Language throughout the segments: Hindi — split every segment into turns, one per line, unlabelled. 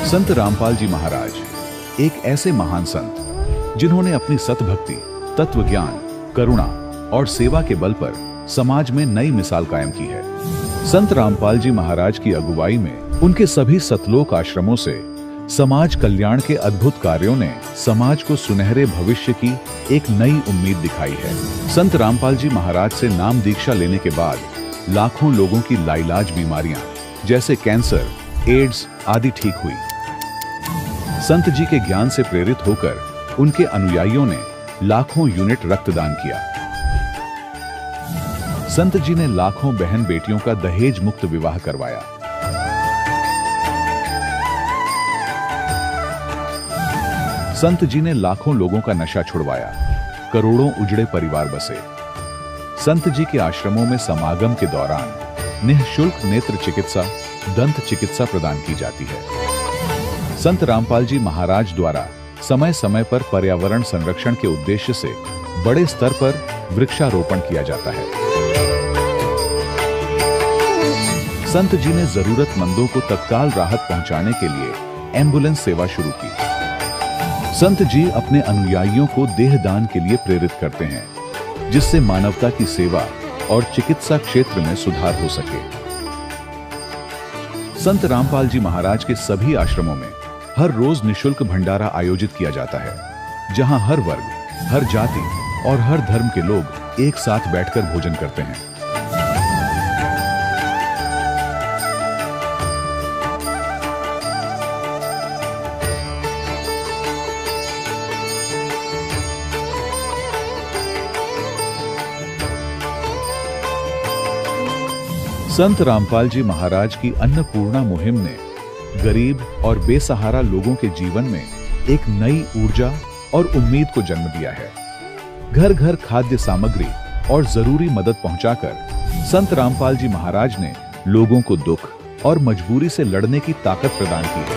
संत रामपाल जी महाराज एक ऐसे महान संत जिन्होंने अपनी सतभक्ति, तत्व ज्ञान, करुणा और सेवा के बल पर समाज में नई मिसाल कायम की है। संत रामपाल जी महाराज की अगुवाई में उनके सभी सतलोक आश्रमों से समाज कल्याण के अद्भुत कार्यों ने समाज को सुनहरे भविष्य की एक नई उम्मीद दिखाई है। संत रामपाल जी महाराज से नाम दीक्षा लेने के बाद लाखों लोगों की लाइलाज बीमारियां जैसे कैंसर, एड्स आदि ठीक हुई। संत जी के ज्ञान से प्रेरित होकर उनके अनुयायियों ने लाखों यूनिट रक्तदान किया। संत जी ने लाखों बहन बेटियों का दहेज मुक्त विवाह करवाया। संत जी ने लाखों लोगों का नशा छुड़वाया, करोड़ों उजड़े परिवार बसे। संत जी के आश्रमों में समागम के दौरान निःशुल्क नेत्र चिकित्सा, दंत चिकित्सा प्रदान की जाती है। संत रामपाल जी महाराज द्वारा समय समय पर पर्यावरण संरक्षण के उद्देश्य से बड़े स्तर पर वृक्षारोपण किया जाता है। संत जी ने जरूरतमंदों को तत्काल राहत पहुंचाने के लिए एम्बुलेंस सेवा शुरू की। संत जी अपने अनुयायियों को देहदान के लिए प्रेरित करते हैं, जिससे मानवता की सेवा और चिकित्सा क्षेत्र में सुधार हो सके। संत रामपाल जी महाराज के सभी आश्रमों में हर रोज निःशुल्क भंडारा आयोजित किया जाता है, जहां हर वर्ग, हर जाति और हर धर्म के लोग एक साथ बैठकर भोजन करते हैं। संत रामपाल जी महाराज की अन्नपूर्णा मुहिम ने गरीब और बेसहारा लोगों के जीवन में एक नई ऊर्जा और उम्मीद को जन्म दिया है। घर घर खाद्य सामग्री और जरूरी मदद पहुंचाकर संत रामपाल जी महाराज ने लोगों को दुख और मजबूरी से लड़ने की ताकत प्रदान की है।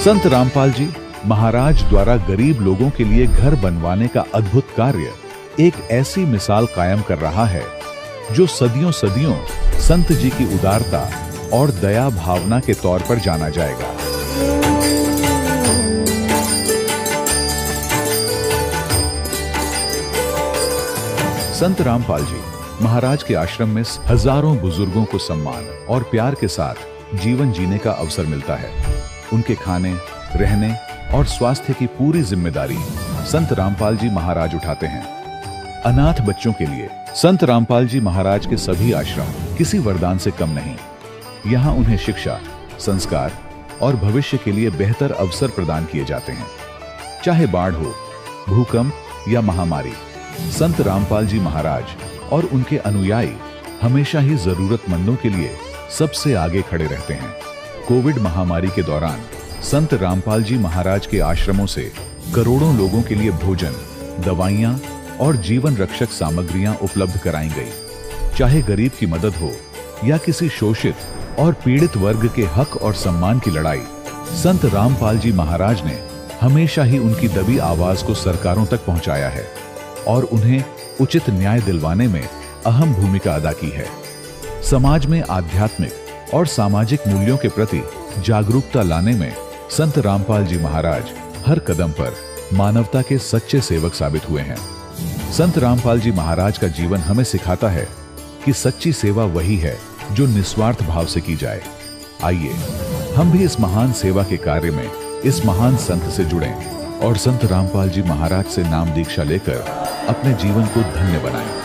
संत रामपाल जी महाराज द्वारा गरीब लोगों के लिए घर बनवाने का अद्भुत कार्य एक ऐसी मिसाल कायम कर रहा है जो सदियों सदियों संत जी की उदारता और दया भावना के तौर पर जाना जाएगा। संत रामपाल जी महाराज के आश्रम में हजारों बुजुर्गों को सम्मान और प्यार के साथ जीवन जीने का अवसर मिलता है। उनके खाने, रहने और स्वास्थ्य की पूरी जिम्मेदारी संत रामपाल जी महाराज उठाते हैं। अनाथ बच्चों के लिए संत रामपाल जी महाराज के सभी आश्रम किसी वरदान से कम नहीं। यहाँ उन्हें शिक्षा, संस्कार और भविष्य के लिए बेहतर अवसर प्रदान किए जाते हैं। चाहे बाढ़ हो, भूकंप या महामारी, संत रामपाल जी महाराज और उनके अनुयायी हमेशा ही जरूरतमंदों के लिए सबसे आगे खड़े रहते हैं। कोविड महामारी के दौरान संत रामपाल जी महाराज के आश्रमों से करोड़ों लोगों के लिए भोजन, दवाइयां और जीवन रक्षक सामग्रियां उपलब्ध कराई गई। चाहे गरीब की मदद हो या किसी शोषित और पीड़ित वर्ग के हक और सम्मान की लड़ाई, संत रामपाल जी महाराज ने हमेशा ही उनकी दबी आवाज को सरकारों तक पहुंचाया है और उन्हें उचित न्याय दिलवाने में अहम भूमिका अदा की है। समाज में आध्यात्मिक और सामाजिक मूल्यों के प्रति जागरूकता लाने में संत रामपाल जी महाराज हर कदम पर मानवता के सच्चे सेवक साबित हुए हैं। संत रामपाल जी महाराज का जीवन हमें सिखाता है कि सच्ची सेवा वही है जो निस्वार्थ भाव से की जाए। आइए हम भी इस महान सेवा के कार्य में इस महान संत से जुड़ें और संत रामपाल जी महाराज से नाम दीक्षा लेकर अपने जीवन को धन्य बनाएं।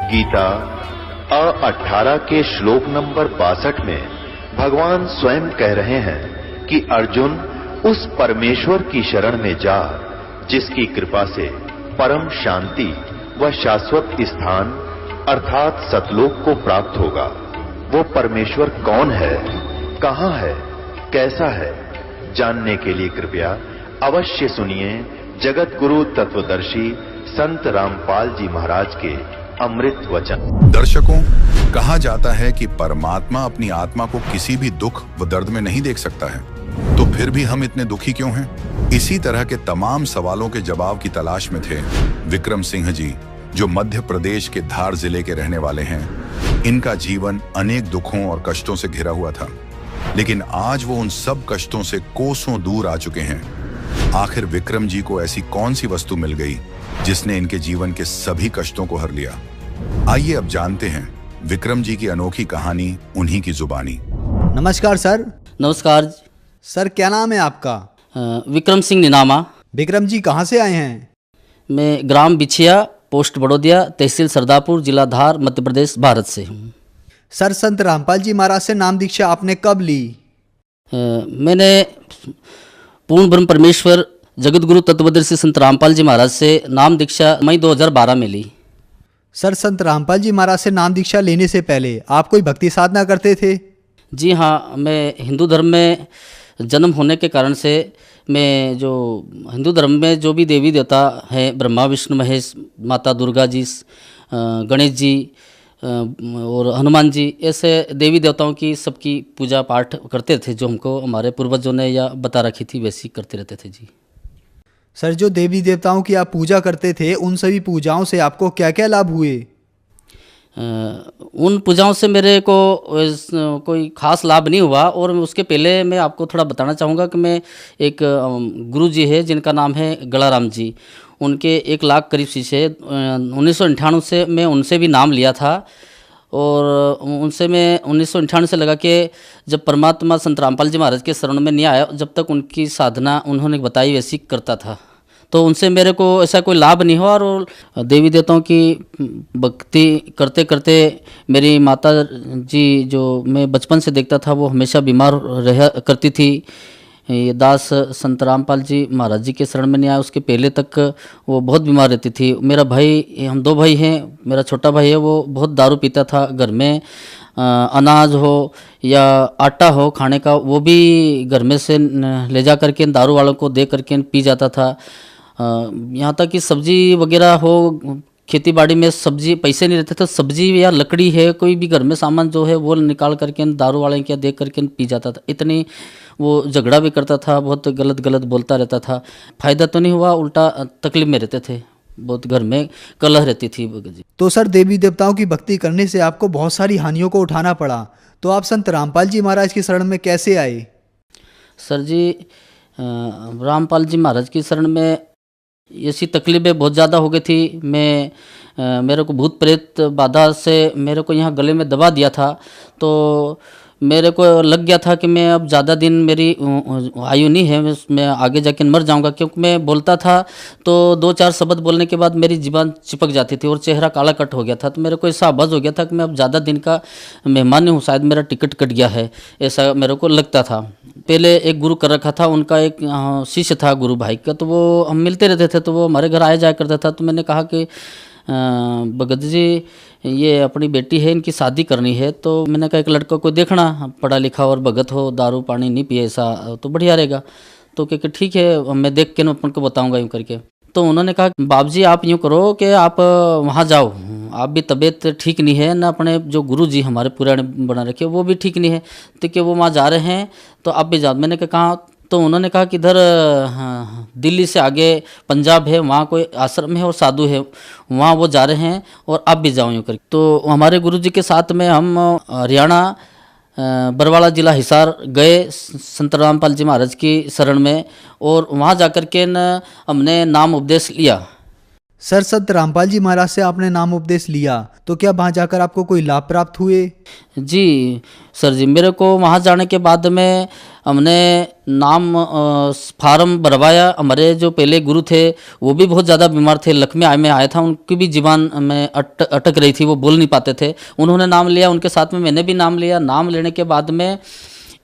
गीता 18 के श्लोक नंबर 62 में भगवान स्वयं कह रहे हैं कि अर्जुन उस परमेश्वर की शरण में जा जिसकी कृपा से परम शांति व शाश्वत स्थान अर्थात सतलोक को प्राप्त होगा। वो परमेश्वर कौन है, कहां है, कैसा है, जानने के लिए कृपया अवश्य सुनिए जगत गुरु तत्वदर्शी संत रामपाल जी महाराज के अमृत वचन।
दर्शकों, कहा जाता है कि परमात्मा अपनी आत्मा को किसी भी दुख व दर्द में नहीं देख सकता है, तो फिर भी हम इतने दुखी क्यों हैं? इसी तरह के तमाम सवालों के जवाब की तलाश में थे विक्रम सिंह जी, जो मध्य प्रदेश के धार जिले के रहने वाले हैं। इनका जीवन अनेक दुखों और कष्टों से घिरा हुआ था, लेकिन आज वो उन सब कष्टों से कोसों दूर आ चुके हैं। आखिर विक्रम जी को ऐसी कौन सी वस्तु मिल गई जिसने इनके जीवन के सभी कष्टों को हर लिया? आइए अब जानते हैं विक्रम जी की अनोखी कहानी उन्हीं की जुबानी।
नमस्कार सर।
नमस्कार
सर, क्या नाम है आपका?
विक्रम सिंह निनामा।
विक्रम जी कहाँ से आए हैं?
मैं ग्राम बिछिया, पोस्ट बड़ौदिया, तहसील सरदापुर, जिला धार, मध्य प्रदेश, भारत से हूँ।
सर, संत रामपाल जी महाराज से नाम दीक्षा आपने कब ली?
मैंने पूर्ण ब्रह्म परमेश्वर जगत गुरु तत्वदर्शी संत रामपाल जी महाराज से नाम दीक्षा मई 2012 में ली।
सर, संत रामपाल जी महाराज से नाम दीक्षा लेने से पहले आप कोई भक्ति साधना करते थे?
जी हाँ, मैं हिंदू धर्म में जन्म होने के कारण से मैं जो हिंदू धर्म में जो भी देवी देवता हैं, ब्रह्मा विष्णु महेश, माता दुर्गा जी, गणेश जी और हनुमान जी, ऐसे देवी देवताओं की सबकी पूजा पाठ करते थे, जो हमको हमारे पूर्वजों ने या बता रखी थी, वैसी करते रहते थे जी।
सर, जो देवी देवताओं की आप पूजा करते थे, उन सभी पूजाओं से आपको क्या क्या लाभ हुए?
उन पूजाओं से मेरे को कोई ख़ास लाभ नहीं हुआ। और उसके पहले मैं आपको थोड़ा बताना चाहूँगा कि मैं एक गुरु जी है जिनका नाम है गलाराम जी, उनके 1 लाख करीब शीशे 1998 से मैं उनसे भी नाम लिया था। और उनसे मैं 1998 से लगा के जब परमात्मा संत रामपाल जी महाराज के शरण में नहीं आया, जब तक उनकी साधना उन्होंने बताई वैसी करता था, तो उनसे मेरे को ऐसा कोई लाभ नहीं हुआ। और देवी देवताओं की भक्ति करते करते मेरी माता जी, जो मैं बचपन से देखता था, वो हमेशा बीमार रहा करती थी। ये दास संत रामपाल जी महाराज जी के शरण में नहीं आया, उसके पहले तक वो बहुत बीमार रहती थी। मेरा भाई, हम 2 भाई हैं, मेरा छोटा भाई है, वो बहुत दारू पीता था। घर में अनाज हो या आटा हो खाने का, वो भी घर में से ले जा करके दारू वालों को दे करके पी जाता था। यहाँ तक कि सब्जी वगैरह हो, खेती बाड़ी में सब्जी, पैसे नहीं रहते थे, सब्जी या लकड़ी है, कोई भी घर में सामान जो है वो निकाल करके दारू वाले क्या दे करके पी जाता था। इतनी वो झगड़ा भी करता था, बहुत गलत गलत बोलता रहता था। फ़ायदा तो नहीं हुआ, उल्टा तकलीफ में रहते थे, बहुत घर में कलह रहती थी।
तो सर, देवी देवताओं की भक्ति करने से आपको बहुत सारी हानियों को उठाना पड़ा, तो आप संत रामपाल जी महाराज की शरण में कैसे आए?
सर जी, रामपाल जी महाराज की शरण में ऐसी तकलीफ़ें बहुत ज़्यादा हो गई थी। मेरे को भूत प्रेत बाधा से मेरे को यहाँ गले में दबा दिया था, तो मेरे को लग गया था कि मैं अब ज़्यादा दिन मेरी आयु नहीं है, मैं आगे जाके मर जाऊंगा। क्योंकि मैं बोलता था तो 2-4 शब्द बोलने के बाद मेरी ज़ुबान चिपक जाती थी और चेहरा काला कट हो गया था। तो मेरे को ऐसा आभास हो गया था कि मैं अब ज़्यादा दिन का मेहमान नहीं हूँ, शायद मेरा टिकट कट गया है, ऐसा मेरे को लगता था। पहले एक गुरु कर रखा था, उनका एक शिष्य था गुरु भाई का, तो वो हम मिलते रहते थे, तो वो हमारे घर आया जाया करता था। तो मैंने कहा कि भगत जी, ये अपनी बेटी है, इनकी शादी करनी है। तो मैंने कहा एक लड़का को देखना, पढ़ा लिखा और भगत हो, दारू पानी नहीं पिए, ऐसा तो बढ़िया रहेगा। तो क्या ठीक है, मैं देख के अपन को बताऊंगा यूँ करके। तो उन्होंने कहा बाप जी आप यूँ करो कि आप वहाँ जाओ, आप भी तबीयत ठीक नहीं है ना, अपने जो गुरु जी हमारे पुराने बना रखे वो भी ठीक नहीं है, तो कि वो वहाँ जा रहे हैं तो आप भी जाओ। मैंने कहा, तो उन्होंने कहा कि इधर दिल्ली से आगे पंजाब है, वहाँ कोई आश्रम है और साधु है, वहाँ वो जा रहे हैं और आप भी जाओ यूँ करके। तो हमारे गुरु जी के साथ में हम हरियाणा बरवाड़ा जिला हिसार गए संत रामपाल जी महाराज की शरण में, और वहाँ जाकर के हमने नाम उपदेश लिया।
सर, संत रामपाल जी महाराज से आपने नाम उपदेश लिया, तो क्या वहाँ जाकर आपको कोई लाभ प्राप्त हुए?
जी सर जी, मेरे को वहाँ जाने के बाद में हमने नाम फार्म भरवाया। हमारे जो पहले गुरु थे वो भी बहुत ज़्यादा बीमार थे, लकवे में आया था, उनकी भी जीवान में अटक रही थी, वो बोल नहीं पाते थे। उन्होंने नाम लिया, उनके साथ में मैंने भी नाम लिया। नाम लेने के बाद में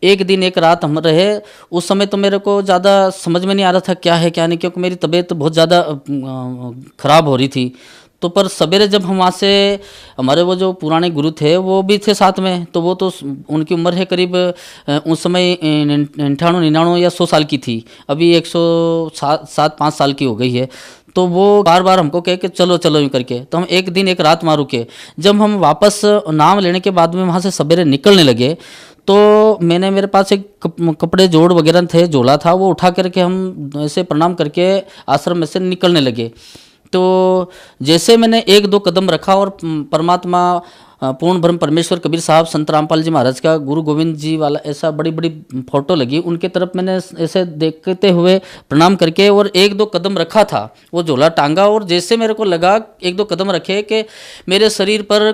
एक दिन एक रात हम रहे। उस समय तो मेरे को ज़्यादा समझ में नहीं आ रहा था क्या है क्या नहीं, क्योंकि मेरी तबीयत बहुत ज़्यादा ख़राब हो रही थी। तो पर सवेरे जब हम वहाँ से, हमारे वो जो पुराने गुरु थे वो भी थे साथ में, तो वो तो उनकी उम्र है करीब उस समय 98 99 या 100 साल की थी, अभी 107-5 साल की हो गई है। तो वो बार बार हमको कहे कि चलो चलो यूँ करके, तो हम एक दिन एक रात वहाँ रुके। जब हम वापस नाम लेने के बाद में वहाँ से सवेरे निकलने लगे, तो मैंने, मेरे पास एक कपड़े जोड़ वगैरह थे, झोला था, वो उठा करके हम ऐसे प्रणाम करके आश्रम में से निकलने लगे। तो जैसे मैंने 1-2 कदम रखा और परमात्मा पूर्ण ब्रह्म परमेश्वर कबीर साहब संत रामपाल जी महाराज का गुरु गोविंद जी वाला ऐसा बड़ी बड़ी फोटो लगी, उनके तरफ मैंने ऐसे देखते हुए प्रणाम करके और 1-2 कदम रखा था, वो झोला टांगा, और जैसे मेरे को लगा 1-2 कदम रखे कि मेरे शरीर पर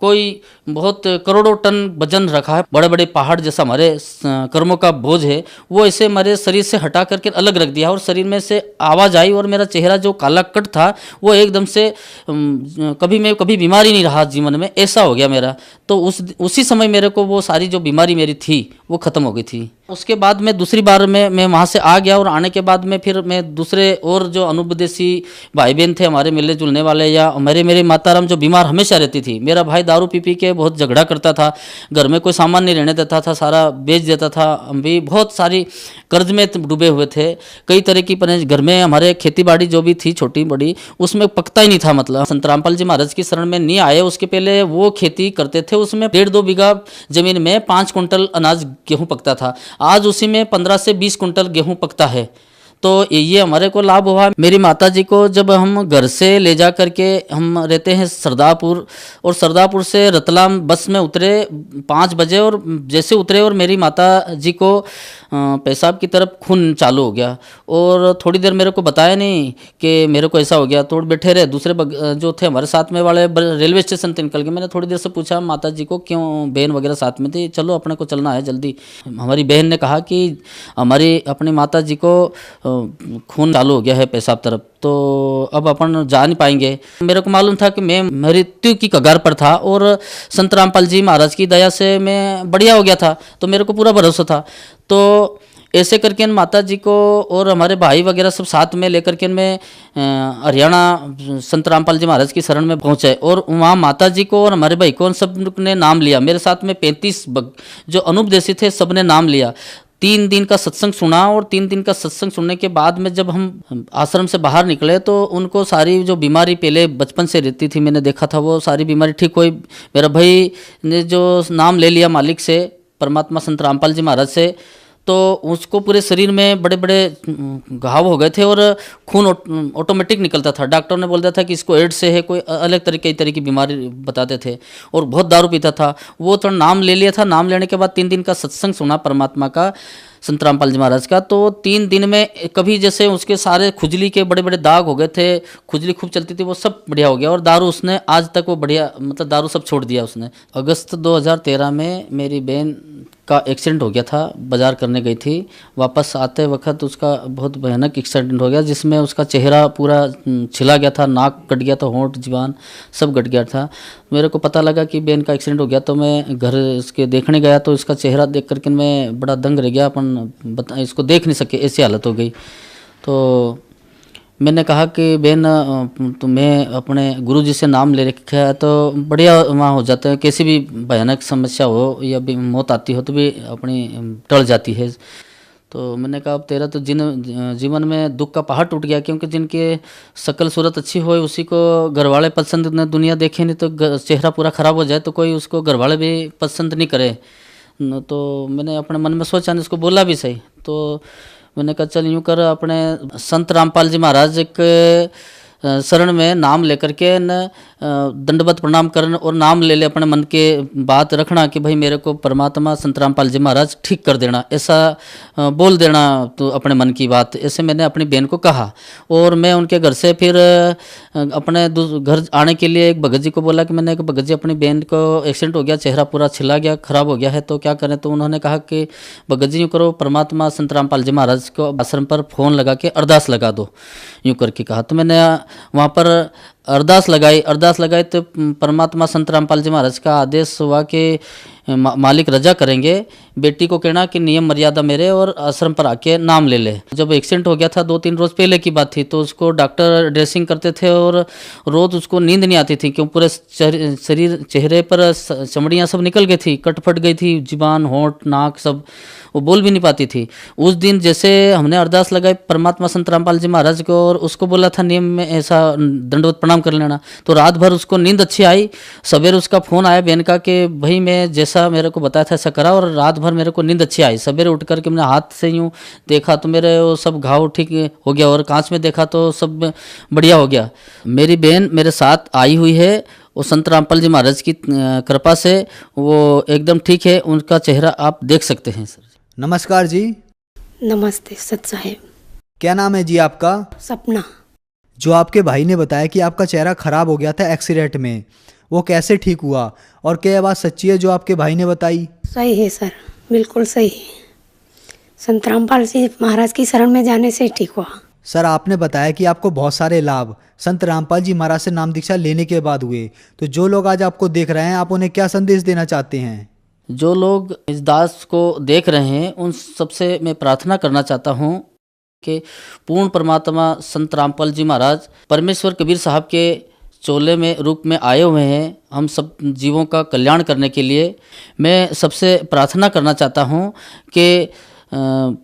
कोई बहुत करोड़ों टन वजन रखा है, बड़े बड़े पहाड़ जैसा हमारे कर्मों का बोझ है, वो ऐसे हमारे शरीर से हटा करके अलग रख दिया, और शरीर में से आवाज़ आई, और मेरा चेहरा जो काला कट था वो एकदम से कभी बीमारी नहीं रहा जीवन में, ऐसा हो गया मेरा। तो उसी समय मेरे को वो सारी जो बीमारी मेरी थी वो ख़त्म हो गई थी। उसके बाद मैं दूसरी बार मैं वहाँ से आ गया, और आने के बाद में फिर मैं दूसरे और जो अनुपदेशी भाई बहन थे हमारे मिलने जुलने वाले, या मेरे माताराम जो बीमार हमेशा रहती थी, मेरा भाई दारू पी के बहुत झगड़ा करता था, घर में कोई सामान नहीं रहने देता था, सारा बेच देता था, हम भी बहुत सारी कर्ज में डूबे हुए थे, कई तरह की घर में हमारे खेती बाड़ी जो भी थी छोटी बड़ी, उसमें पकता ही नहीं था। मतलब संत रामपाल जी महाराज की शरण में नहीं आए उसके पहले वो खेती करते थे, उसमें 1.5-2 बीघा जमीन में 5 कुंटल अनाज गेहूं पकता था, आज उसी में 15 से 20 कुंटल गेहूं पकता है। तो ये हमारे को लाभ हुआ। मेरी माता जी को जब हम घर से ले जा करके, हम रहते हैं सरदारपुर, और सरदारपुर से रतलाम बस में उतरे 5 बजे, और जैसे उतरे और मेरी माता जी को पेशाब की तरफ खून चालू हो गया, और थोड़ी देर मेरे को बताया नहीं कि मेरे को ऐसा हो गया, तो बैठे रहे। दूसरे जो थे हमारे साथ में वाले रेलवे स्टेशन से निकल के, मैंने थोड़ी देर से पूछा माता जी को क्यों, बहन वगैरह साथ में थी, चलो अपने को चलना है जल्दी। हमारी बहन ने कहा कि हमारी अपनी माता जी को खून चालू हो गया है पेशाब तरफ, तो अब अपन जा नहीं पाएंगे। मेरे को मालूम था कि मैं मृत्यु की कगार पर था, और संत रामपाल जी महाराज की दया से मैं बढ़िया हो गया था, तो मेरे को पूरा भरोसा था। तो ऐसे करके माता जी को और हमारे भाई वगैरह सब साथ में लेकर के मैं हरियाणा संत रामपाल जी महाराज की शरण में पहुंचे, और वहाँ माता जी को और हमारे भाई को सब ने नाम लिया। मेरे साथ में 35 जो अनुपदेशी थे सब ने नाम लिया। 3 दिन का सत्संग सुना, और 3 दिन का सत्संग सुनने के बाद में जब हम आश्रम से बाहर निकले, तो उनको सारी जो बीमारी पहले बचपन से रहती थी, मैंने देखा था, वो सारी बीमारी ठीक हुई। मेरा भाई ने जो नाम ले लिया मालिक से, परमात्मा संत रामपाल जी महाराज से, तो उसको पूरे शरीर में बड़े बड़े घाव हो गए थे, और खून ऑटोमेटिक निकलता था। डॉक्टर ने बोल दिया था कि इसको एड्स से है, कोई अलग कई तरह की बीमारी बताते थे, और बहुत दारू पीता था। वो तो नाम ले लिया था। नाम लेने के बाद 3 दिन का सत्संग सुना परमात्मा का, संत रामपाल जी महाराज का, तो 3 दिन में कभी जैसे उसके सारे खुजली के बड़े बड़े दाग हो गए थे, खुजली खूब चलती थी, वो सब बढ़िया हो गया। और दारू उसने आज तक वो बढ़िया, मतलब दारू सब छोड़ दिया उसने। अगस्त 2013 में मेरी बहन का एक्सीडेंट हो गया था, बाजार करने गई थी, वापस आते वक्त उसका बहुत भयानक एक्सीडेंट हो गया, जिसमें उसका चेहरा पूरा छिला गया था, नाक कट गया था, होंठ जीवान सब कट गया था। मेरे को पता लगा कि बहन का एक्सीडेंट हो गया, तो मैं घर इसके देखने गया, तो इसका चेहरा देख करके मैं बड़ा दंग रह गया। अपन इसको देख नहीं सके, ऐसी हालत हो गई। तो मैंने कहा कि बहन, तो मैं अपने गुरुजी से नाम ले रखा है, तो बढ़िया वहाँ हो जाता है, कैसी भी भयानक समस्या हो या भी मौत आती हो तो भी अपनी टल जाती है। तो मैंने कहा अब तेरा तो जीवन में दुख का पहाड़ टूट गया, क्योंकि जिनके शकल सूरत अच्छी हो उसी को घरवाले पसंद न, दुनिया देखे नहीं तो चेहरा पूरा ख़राब हो जाए तो कोई उसको घरवाले भी पसंद नहीं करे। तो मैंने अपने मन में सोचा, इसको बोला भी सही। तो मैंने कहा चल यूँ कर, अपने संत रामपाल जी महाराज के शरण में नाम लेकर के न दंडवत प्रणाम करना और नाम ले ले, अपने मन के बात रखना कि भाई मेरे को परमात्मा संत रामपाल जी महाराज ठीक कर देना, ऐसा बोल देना तो अपने मन की बात। ऐसे मैंने अपनी बहन को कहा और मैं उनके घर से फिर अपने घर आने के लिए एक भगत जी को बोला कि मैंने एक भगत जी अपनी बहन को एक्सीडेंट हो गया, चेहरा पूरा छिला गया, खराब हो गया है, तो क्या करें। तो उन्होंने कहा कि भगत जी यूँ करो, परमात्मा संत रामपाल जी महाराज को आश्रम पर फ़ोन लगा के अरदास लगा दो, यूँ करके कहा। तो मैंने वहाँ पर अरदास लगाई तो परमात्मा संत रामपाल जी महाराज का आदेश हुआ कि मालिक रजा करेंगे, बेटी को कहना कि नियम मर्यादा मेरे और आश्रम पर आके नाम ले ले। जब एक्सीडेंट हो गया था 2-3 रोज पहले की बात थी, तो उसको डॉक्टर ड्रेसिंग करते थे और रोज उसको नींद नहीं आती थी, क्यों पूरे शरीर चेहरे पर चमड़ियाँ सब निकल गई थी, कट फट गई थी, जुबान होंठ नाक सब, वो बोल भी नहीं पाती थी। उस दिन जैसे हमने अरदास लगाई परमात्मा संत रामपाल जी महाराज को और उसको बोला था नियम में ऐसा दंडवत प्रणाम कर लेना, तो रात भर उसको नींद अच्छी आई। सवेरे उसका फ़ोन आया बहन का कि भाई मैं जैसा मेरे को बताया था ऐसा करा, और रात भर मेरे को नींद अच्छी आई। सवेरे उठ करके मैंने हाथ से यूँ देखा तो मेरे वो सब घाव ठीक हो गया, और कांच में देखा तो सब बढ़िया हो गया। मेरी बहन मेरे साथ आई हुई है, वो संत रामपाल जी महाराज की कृपा से वो एकदम ठीक है, उनका चेहरा आप देख सकते हैं। सर
नमस्कार जी।
नमस्ते सत साहेब।
क्या नाम है जी आपका?
सपना।
जो आपके भाई ने बताया कि आपका चेहरा खराब हो गया था एक्सीडेंट में, वो कैसे ठीक हुआ और क्या यह बात सच्ची है जो आपके भाई ने बताई?
सही है सर, बिल्कुल सही है। संत रामपाल जी महाराज की शरण में जाने से ठीक हुआ।
सर आपने बताया कि आपको बहुत सारे लाभ संत रामपाल जी महाराज से नाम दीक्षा लेने के बाद हुए, तो जो लोग आज आपको देख रहे हैं आप उन्हें क्या संदेश देना चाहते हैं?
जो लोग इस दास को देख रहे हैं उन सबसे मैं प्रार्थना करना चाहता हूँ कि पूर्ण परमात्मा संत रामपाल जी महाराज परमेश्वर कबीर साहब के चोले में रूप में आए हुए हैं हम सब जीवों का कल्याण करने के लिए। मैं सबसे प्रार्थना करना चाहता हूँ कि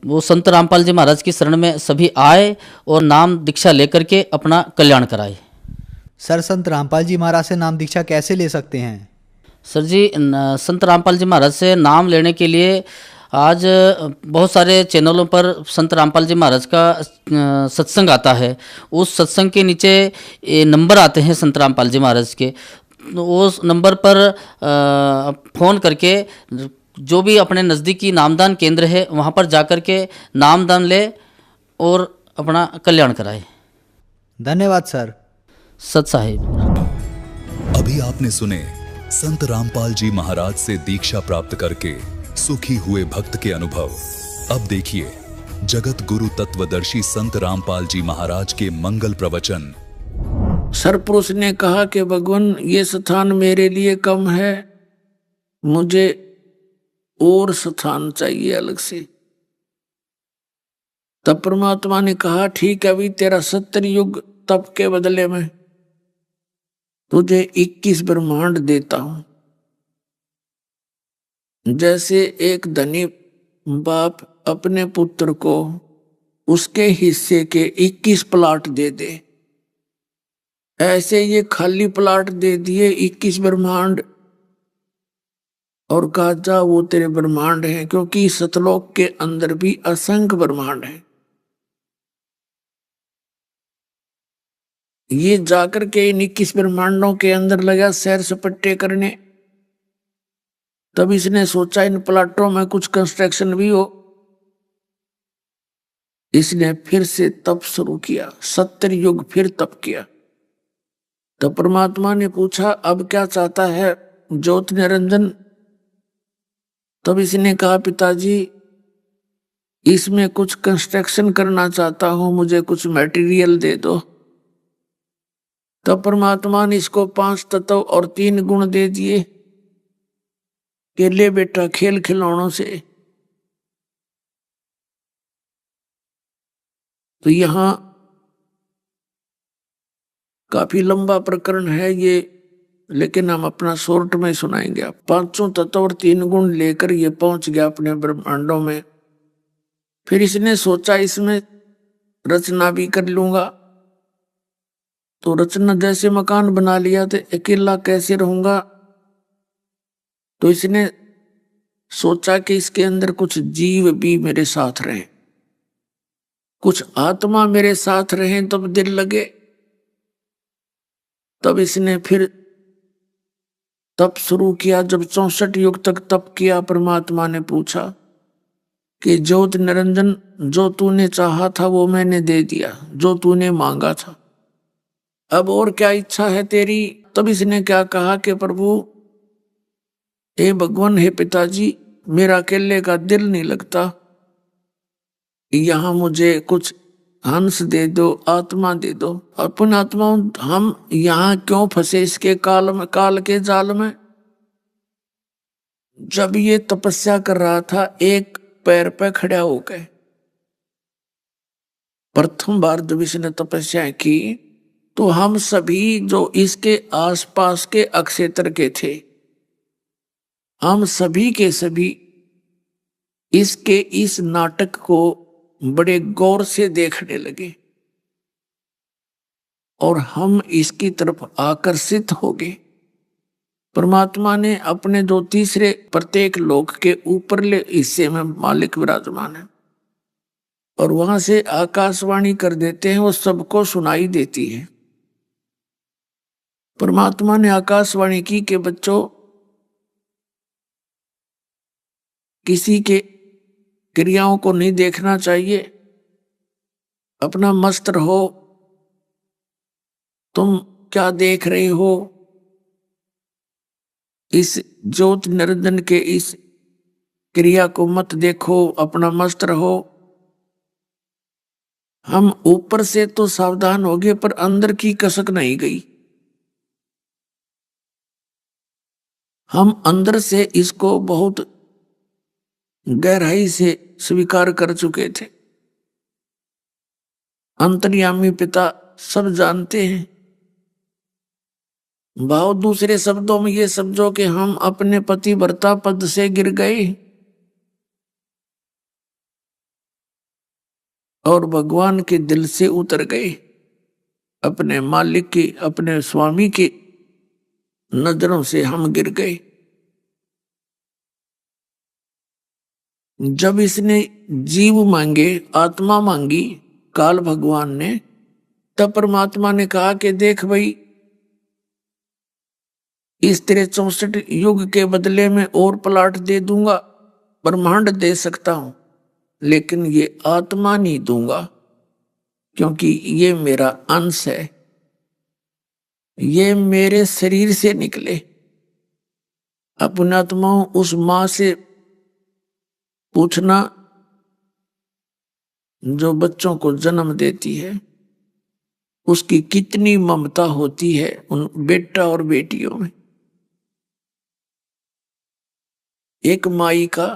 वो संत रामपाल जी महाराज की शरण में सभी आए और नाम दीक्षा लेकर के अपना कल्याण कराए।
सर संत रामपाल जी महाराज से नाम दीक्षा कैसे ले सकते हैं?
सर जी संत रामपाल जी महाराज से नाम लेने के लिए आज बहुत सारे चैनलों पर संत रामपाल जी महाराज का सत्संग आता है। उस सत्संग के नीचे नंबर आते हैं संत रामपाल जी महाराज के, उस नंबर पर फ़ोन करके जो भी अपने नज़दीकी नामदान केंद्र है वहाँ पर जाकर के नामदान ले और अपना कल्याण कराए।
धन्यवाद सर।
सत साहिब।
अभी आपने सुने संत रामपाल जी महाराज से दीक्षा प्राप्त करके सुखी हुए भक्त के अनुभव। अब देखिए जगत गुरु तत्वदर्शी संत रामपाल जी महाराज के मंगल प्रवचन।
सरपुरुष ने कहा कि भगवान ये स्थान मेरे लिए कम है, मुझे और स्थान चाहिए अलग से। तब परमात्मा ने कहा ठीक है, अभी तेरा 70 युग तप के बदले में तुझे 21 ब्रह्मांड देता हूं। जैसे एक धनी बाप अपने पुत्र को उसके हिस्से के 21 प्लाट दे दे, ऐसे ये खाली प्लाट दे दिए 21 ब्रह्मांड और कहा जा वो तेरे ब्रह्मांड हैं, क्योंकि सतलोक के अंदर भी असंख्य ब्रह्मांड हैं। ये जाकर के इन 21 ब्रह्मांडों के अंदर लगा सैर सपट्टे करने। तब इसने सोचा इन प्लाटों में कुछ कंस्ट्रक्शन भी हो। इसने फिर से तप शुरू किया, 70 युग फिर तप किया। तो परमात्मा ने पूछा अब क्या चाहता है ज्योत निरंजन? तब इसने कहा पिताजी इसमें कुछ कंस्ट्रक्शन करना चाहता हूं, मुझे कुछ मटेरियल दे दो। तब परमात्मा ने इसको 5 तत्व और 3 गुण दे दिए कि ले बेटा खेल खिलौनों से। तो यहां काफी लंबा प्रकरण है ये, लेकिन हम अपना शॉर्ट में सुनाएंगे। 5 तत्व और 3 गुण लेकर ये पहुंच गया अपने ब्रह्मांडों में। फिर इसने सोचा इसमें रचना भी कर लूंगा। तो रचना जैसे मकान बना लिया तो अकेला कैसे रहूंगा। तो इसने सोचा कि इसके अंदर कुछ जीव भी मेरे साथ रहें, कुछ आत्मा मेरे साथ रहें तब दिल लगे। तब इसने फिर तप शुरू किया। जब 64 युग तक तप किया, परमात्मा ने पूछा कि ज्योत निरंजन, जो तूने चाहा था वो मैंने दे दिया, जो तूने मांगा था, अब और क्या इच्छा है तेरी। तब इसने क्या कहा कि प्रभु, हे भगवान, हे पिताजी, मेरा अकेले का दिल नहीं लगता, यहां मुझे कुछ हंस दे दो, आत्मा दे दो। अपन आत्मा, हम यहां क्यों फंसे इसके काल के जाल में। जब ये तपस्या कर रहा था, एक पैर पे खड़ा हो गए। प्रथम बार जब इसने तपस्या की तो हम सभी जो इसके आसपास के अक्षेत्र के थे, हम सभी के सभी इसके इस नाटक को बड़े गौर से देखने लगे और हम इसकी तरफ आकर्षित हो गए। परमात्मा ने अपने जो तीसरे प्रत्येक लोक के ऊपरले हिस्से में मालिक विराजमान है और वहां से आकाशवाणी कर देते हैं, वो सबको सुनाई देती है। परमात्मा ने आकाशवाणी की कि बच्चों, किसी के क्रियाओं को नहीं देखना चाहिए, अपना मस्त रहो। तुम क्या देख रहे हो, इस ज्योत निरंजन के इस क्रिया को मत देखो, अपना मस्त रहो। हम ऊपर से तो सावधान हो गए पर अंदर की कसक नहीं गई। हम अंदर से इसको बहुत गहराई से स्वीकार कर चुके थे। अंतर्यामी पिता सब जानते हैं। भाव दूसरे शब्दों में ये समझो कि हम अपने पतिव्रता पद से गिर गए और भगवान के दिल से उतर गए, अपने मालिक की, अपने स्वामी की नजरों से हम गिर गए। जब इसने जीव मांगे, आत्मा मांगी काल भगवान ने, तब परमात्मा ने कहा कि देख भाई, इस तेरे 64 युग के बदले में और प्लाट दे दूंगा, ब्रह्मांड दे सकता हूं, लेकिन ये आत्मा नहीं दूंगा, क्योंकि ये मेरा अंश है, ये मेरे शरीर से निकले। अपनी आत्माओं, उस मां से पूछना जो बच्चों को जन्म देती है, उसकी कितनी ममता होती है उन बेटा और बेटियों में। एक माई का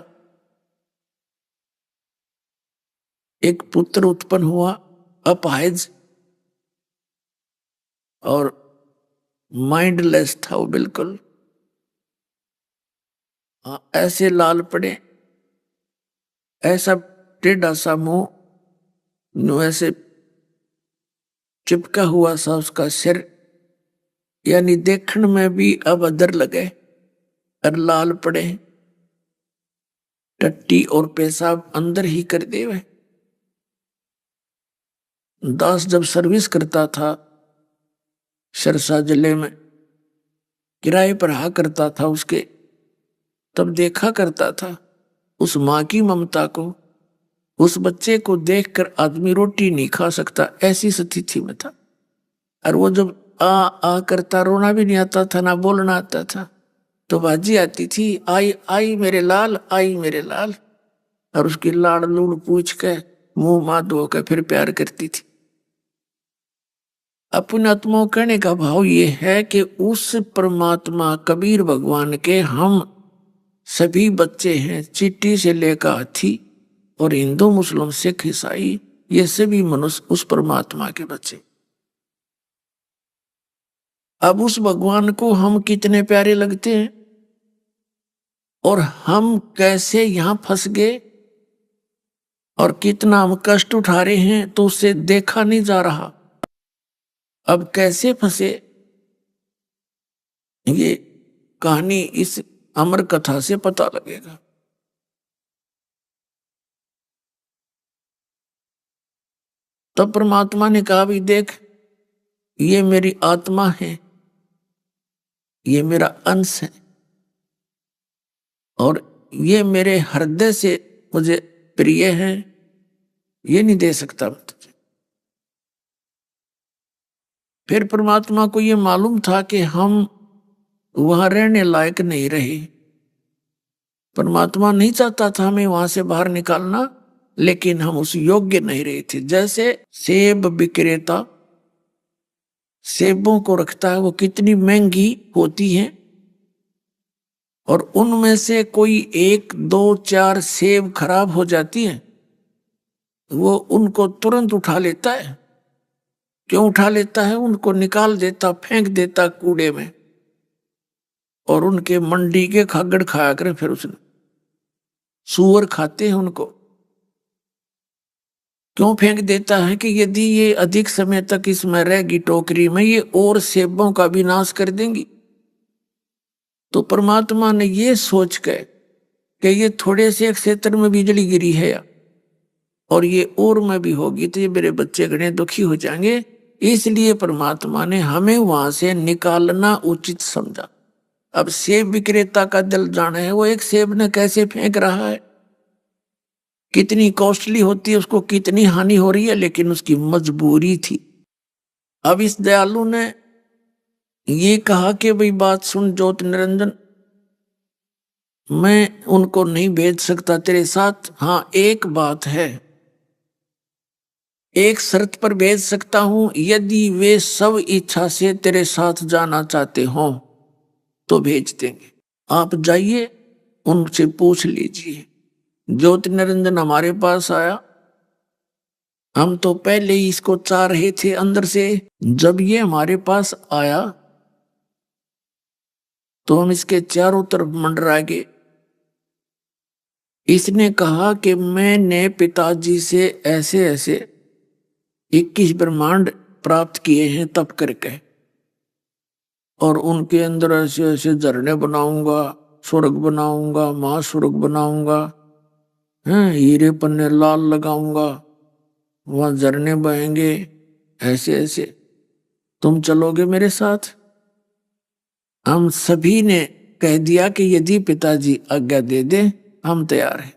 एक पुत्र उत्पन्न हुआ, अपाहिज और माइंडलेस था वो बिल्कुल। ऐसे लाल पड़े, ऐसा टेढ़ा सा मुंह, ऐसे चिपका हुआ सा उसका सिर, यानी देखने में भी अभद्र लगे और लाल पड़े, टट्टी और पेशाब अंदर ही कर देवे। दास जब सर्विस करता था सरसा जिले में, किराए पर रहा करता था उसके, तब देखा करता था उस मां की ममता को। उस बच्चे को देखकर आदमी रोटी नहीं खा सकता, ऐसी स्थिति में था। और वो जब आ करता, रोना भी नहीं आता था, ना बोलना आता था, तो बाजी आती थी, आई आई मेरे लाल, आई मेरे लाल, और उसकी लाड़ लूड़ पूछ के मुंह मां धो के फिर प्यार करती थी। अपने आत्माओं कहने का भाव ये है कि उस परमात्मा कबीर भगवान के हम सभी बच्चे हैं, चिट्टी से लेकर हाथी और हिंदू मुस्लिम सिख ईसाई, ये सभी मनुष्य उस परमात्मा के बच्चे। अब उस भगवान को हम कितने प्यारे लगते हैं और हम कैसे यहां फंस गए और कितना हम कष्ट उठा रहे हैं, तो उससे देखा नहीं जा रहा। अब कैसे फंसे, ये कहानी इस अमर कथा से पता लगेगा। तब परमात्मा ने कहा भी देख, ये मेरी आत्मा है, ये मेरा अंश है और ये मेरे हृदय से मुझे प्रिय है, ये नहीं दे सकता मैं तुझे। फिर परमात्मा को ये मालूम था कि हम वहां रहने लायक नहीं रहे। परमात्मा नहीं चाहता था हमें वहां से बाहर निकालना, लेकिन हम उस योग्य नहीं रहे थे। जैसे सेब विक्रेता सेबों को रखता है, वो कितनी महंगी होती हैं, और उनमें से कोई 1, 2, 4 सेब खराब हो जाती है, वो उनको तुरंत उठा लेता है। क्यों उठा लेता है? उनको निकाल देता, फेंक देता कूड़े में, और उनके मंडी के खागड़ खाया करे। फिर उसने सूअर खाते हैं उनको। क्यों फेंक देता है? कि यदि ये अधिक समय तक इसमें रहेगी टोकरी में, ये और सेबों का विनाश कर देंगी। तो परमात्मा ने ये सोच के कि ये थोड़े से एक क्षेत्र में बिजली गिरी है और ये और में भी होगी तो ये मेरे बच्चे घने दुखी हो जाएंगे, इसलिए परमात्मा ने हमें वहां से निकालना उचित समझा। अब सेब विक्रेता का दिल जाने है, वो एक सेब ने कैसे फेंक रहा है, कितनी कॉस्टली होती है, उसको कितनी हानि हो रही है, लेकिन उसकी मजबूरी थी। अब इस दयालु ने ये कहा कि भाई बात सुन ज्योत निरंजन, मैं उनको नहीं भेज सकता तेरे साथ। हाँ, एक बात है, एक शर्त पर भेज सकता हूं, यदि वे सब इच्छा से तेरे साथ जाना चाहते हो तो भेज देंगे। आप जाइए, उनसे पूछ लीजिए। ज्योति निरंजन हमारे पास आया, हम तो पहले ही इसको चाह रहे थे अंदर से। जब ये हमारे पास आया तो हम इसके चारों तरफ मंडरा गए। इसने कहा कि मैंने पिताजी से ऐसे ऐसे 21 ब्रह्मांड प्राप्त किए हैं तप करके, और उनके अंदर ऐसे ऐसे झरने बनाऊंगा, स्वर्ग बनाऊंगा, महास्वर्ग बनाऊंगा, हीरे पन्ने लाल लगाऊंगा, वहां झरने बहेंगे, ऐसे ऐसे। तुम चलोगे मेरे साथ? हम सभी ने कह दिया कि यदि पिताजी आज्ञा दे दे हम तैयार हैं।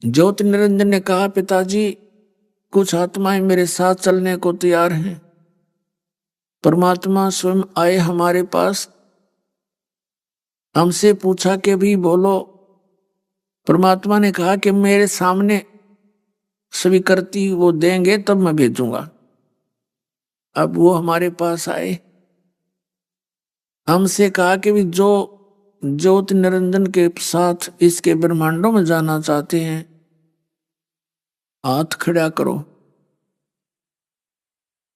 ज्योति निरंजन ने कहा, पिताजी कुछ आत्माएं मेरे साथ चलने को तैयार हैं। परमात्मा स्वयं आए हमारे पास, हमसे पूछा कि भी बोलो। परमात्मा ने कहा कि मेरे सामने स्वीकृति वो देंगे तब मैं भेजूंगा। अब वो हमारे पास आए, हमसे कहा कि भी जो ज्योति निरंजन के साथ इसके ब्रह्मांडों में जाना चाहते हैं हाथ खड़ा करो,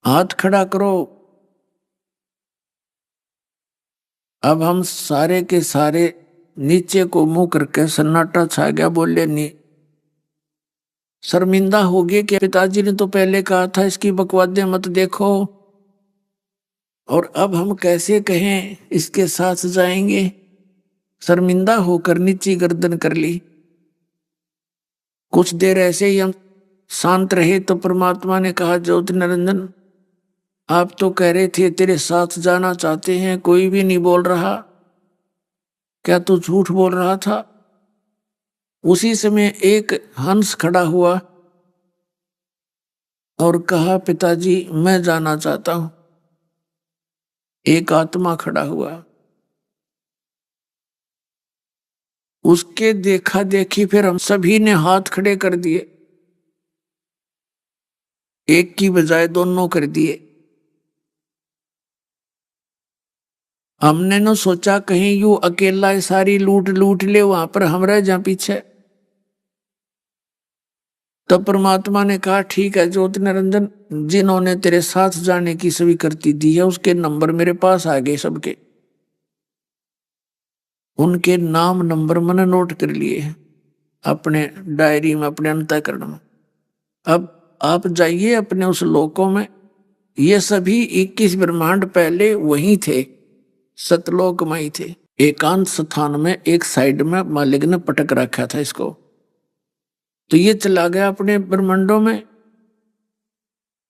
हाथ खड़ा करो। अब हम सारे के सारे नीचे को मुंह करके सन्नाटा छा गया, बोले नहीं। शर्मिंदा हो गए कि पिताजी ने तो पहले कहा था इसकी बकवादें मत देखो, और अब हम कैसे कहें इसके साथ जाएंगे। शर्मिंदा होकर नीची गर्दन कर ली। कुछ देर ऐसे ही हम शांत रहे तो परमात्मा ने कहा, ज्योति निरंजन आप तो कह रहे थे तेरे साथ जाना चाहते हैं, कोई भी नहीं बोल रहा, क्या तू झूठ बोल रहा था? उसी समय एक हंस खड़ा हुआ और कहा, पिताजी मैं जाना चाहता हूं। एक आत्मा खड़ा हुआ, उसके देखा देखी फिर हम सभी ने हाथ खड़े कर दिए, एक की बजाय दोनों कर दिए। हमने न सोचा कहीं यू अकेला सारी लूट लूट ले, वहां पर हम रह जा पीछे। तब परमात्मा ने कहा, ठीक है ज्योति निरंजन, जिन्होंने तेरे साथ जाने की स्वीकृति दी है उसके नंबर मेरे पास आ गए सबके। उनके नाम नंबर मैंने नोट कर लिए हैं अपने डायरी में, अपने अंतःकरण में। अब आप जाइए अपने उस लोकों में, ये सभी 21 ब्रह्मांड पहले वहीं थे, सतलोक में ही थे। एकांत स्थान में एक साइड में मालिक ने पटक रखा था इसको, तो ये चला गया अपने ब्रह्मांडों में।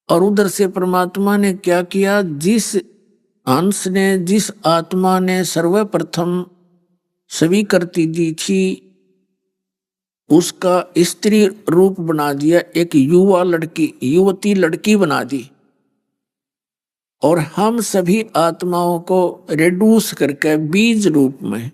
और उधर से परमात्मा ने क्या किया, जिस हंस ने जिस आत्मा ने सर्वप्रथम स्वीकृति दी थी उसका स्त्री रूप बना दिया, एक युवती लड़की बना दी, और हम सभी आत्माओं को रिड्यूस करके बीज रूप में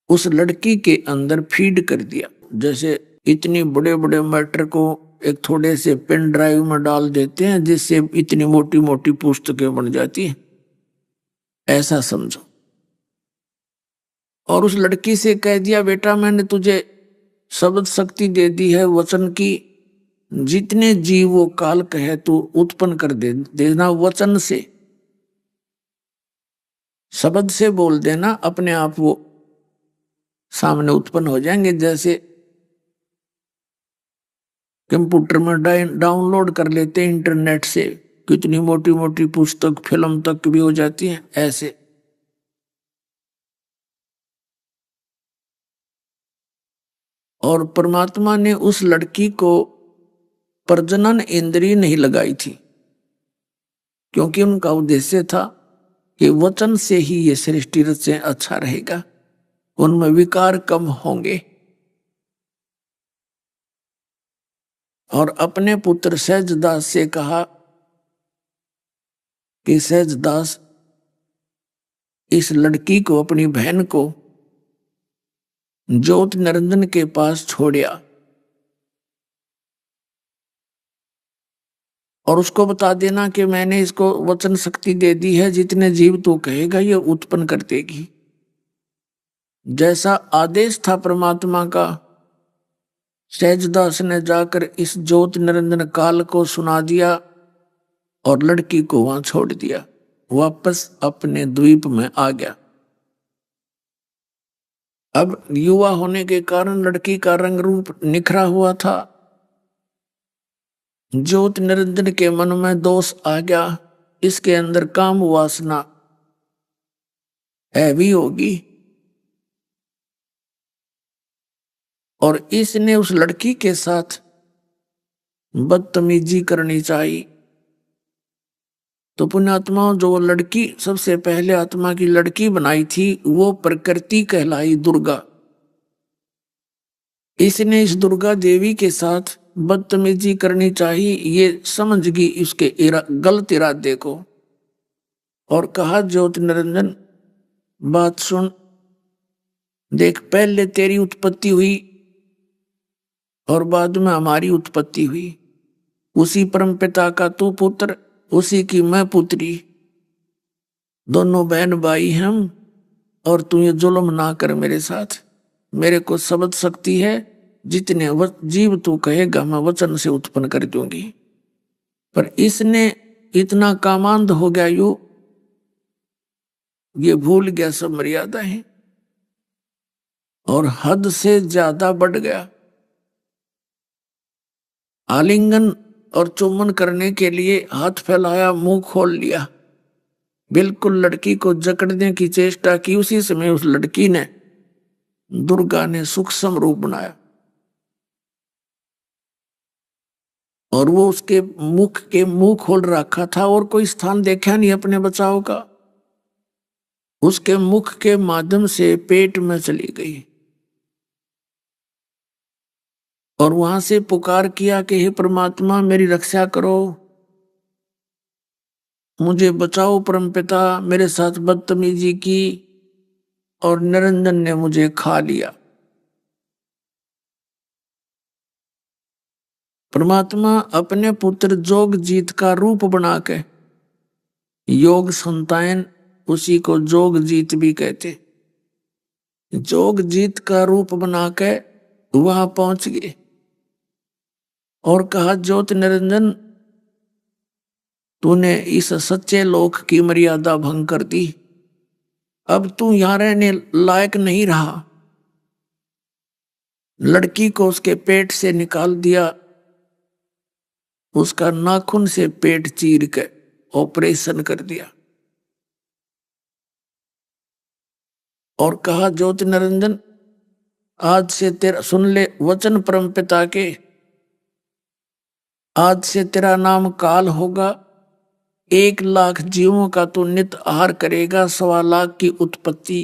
उस लड़की के अंदर फीड कर दिया। जैसे इतनी बड़े बड़े मैटर को एक थोड़े से पेन ड्राइव में डाल देते हैं जिससे इतनी मोटी मोटी पुस्तकें बन जाती हैं, ऐसा समझो। और उस लड़की से कह दिया, बेटा मैंने तुझे शब्द शक्ति दे दी है वचन की, जितने जीव वो काल कहे तू उत्पन्न कर देना वचन से, शब्द से बोल देना, अपने आप वो सामने उत्पन्न हो जाएंगे। जैसे कंप्यूटर में डाउनलोड कर लेते हैं इंटरनेट से, कितनी मोटी मोटी पुस्तक फिल्म तक भी हो जाती है, ऐसे। और परमात्मा ने उस लड़की को प्रजनन इंद्रिय नहीं लगाई थी, क्योंकि उनका उद्देश्य था कि वचन से ही ये सृष्टि रचना अच्छा रहेगा, उनमें विकार कम होंगे। और अपने पुत्र सहजदास से कहा कि सहजदास इस लड़की को, अपनी बहन को ज्योति निरंजन के पास छोड़िया और उसको बता देना कि मैंने इसको वचन शक्ति दे दी है, जितने जीव तू कहेगा ये उत्पन्न कर देगी। जैसा आदेश था परमात्मा का, सहजदास ने जाकर इस ज्योति निरंजन काल को सुना दिया और लड़की को वहां छोड़ दिया, वापस अपने द्वीप में आ गया। अब युवा होने के कारण लड़की का रंग रूप निखरा हुआ था, ज्योति निरंजन के मन में दोष आ गया, इसके अंदर काम वासना है भी होगी, और इसने उस लड़की के साथ बदतमीजी करनी चाहिए। तो पुण्यात्माओं, जो लड़की सबसे पहले आत्मा की लड़की बनाई थी वो प्रकृति कहलाई दुर्गा। इसने इस दुर्गा देवी के साथ बदतमीजी करनी चाहिए, ये समझ गई उसके गलत इरादे को, और कहा ज्योति निरंजन बात सुन, देख पहले तेरी उत्पत्ति हुई और बाद में हमारी उत्पत्ति हुई, उसी परम पिता का तू पुत्र, उसी की मैं पुत्री, दोनों बहन भाई हम, और तू ये जुल्म ना कर मेरे साथ। मेरे को शब्द शक्ति है, जितने जीव तू कहेगा मैं वचन से उत्पन्न कर दूंगी। पर इसने इतना कामांध हो गया, ये भूल गया सब मर्यादा है और हद से ज्यादा बढ़ गया। आलिंगन और चुम्बन करने के लिए हाथ फैलाया, मुंह खोल लिया, बिल्कुल लड़की को जकड़ने की चेष्टा की। उसी समय उस लड़की ने, दुर्गा ने सूक्ष्म रूप बनाया और वो उसके मुख के मुंह खोल रखा था और कोई स्थान देखा नहीं अपने बचाव का। उसके मुख के माध्यम से पेट में चली गई और वहां से पुकार किया कि हे परमात्मा मेरी रक्षा करो, मुझे बचाओ परमपिता, मेरे साथ बदतमीजी की और निरंजन ने मुझे खा लिया। परमात्मा अपने पुत्र जोग जीत का रूप बना के, योग संतान उसी को जोग जीत भी कहते, जोग जीत का रूप बना के वहां पहुंच गए और कहा ज्योति निरंजन तूने इस सच्चे लोक की मर्यादा भंग कर दी, अब तू यहां रहने लायक नहीं रहा। लड़की को उसके पेट से निकाल दिया, उसका नाखून से पेट चीर के ऑपरेशन कर दिया और कहा ज्योति निरंजन आज से तेरा, सुन ले वचन परमपिता के, आज से तेरा नाम काल होगा, 1,00,000 जीवों का तो नित आहार करेगा, 1,25,00,000 की उत्पत्ति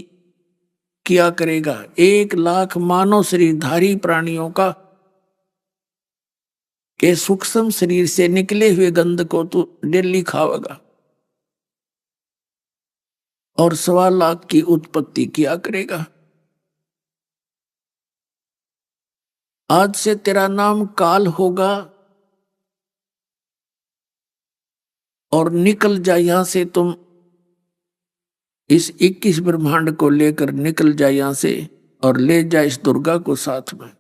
किया करेगा। 1,00,000 मानव शरीरधारी प्राणियों का के सूक्ष्म शरीर से निकले हुए गंध को तू डेली खावेगा और 1,25,00,000 की उत्पत्ति किया करेगा। आज से तेरा नाम काल होगा और निकल जा यहां से, तुम इस 21 ब्रह्मांड को लेकर निकल जा यहां से और ले जा इस दुर्गा को साथ में।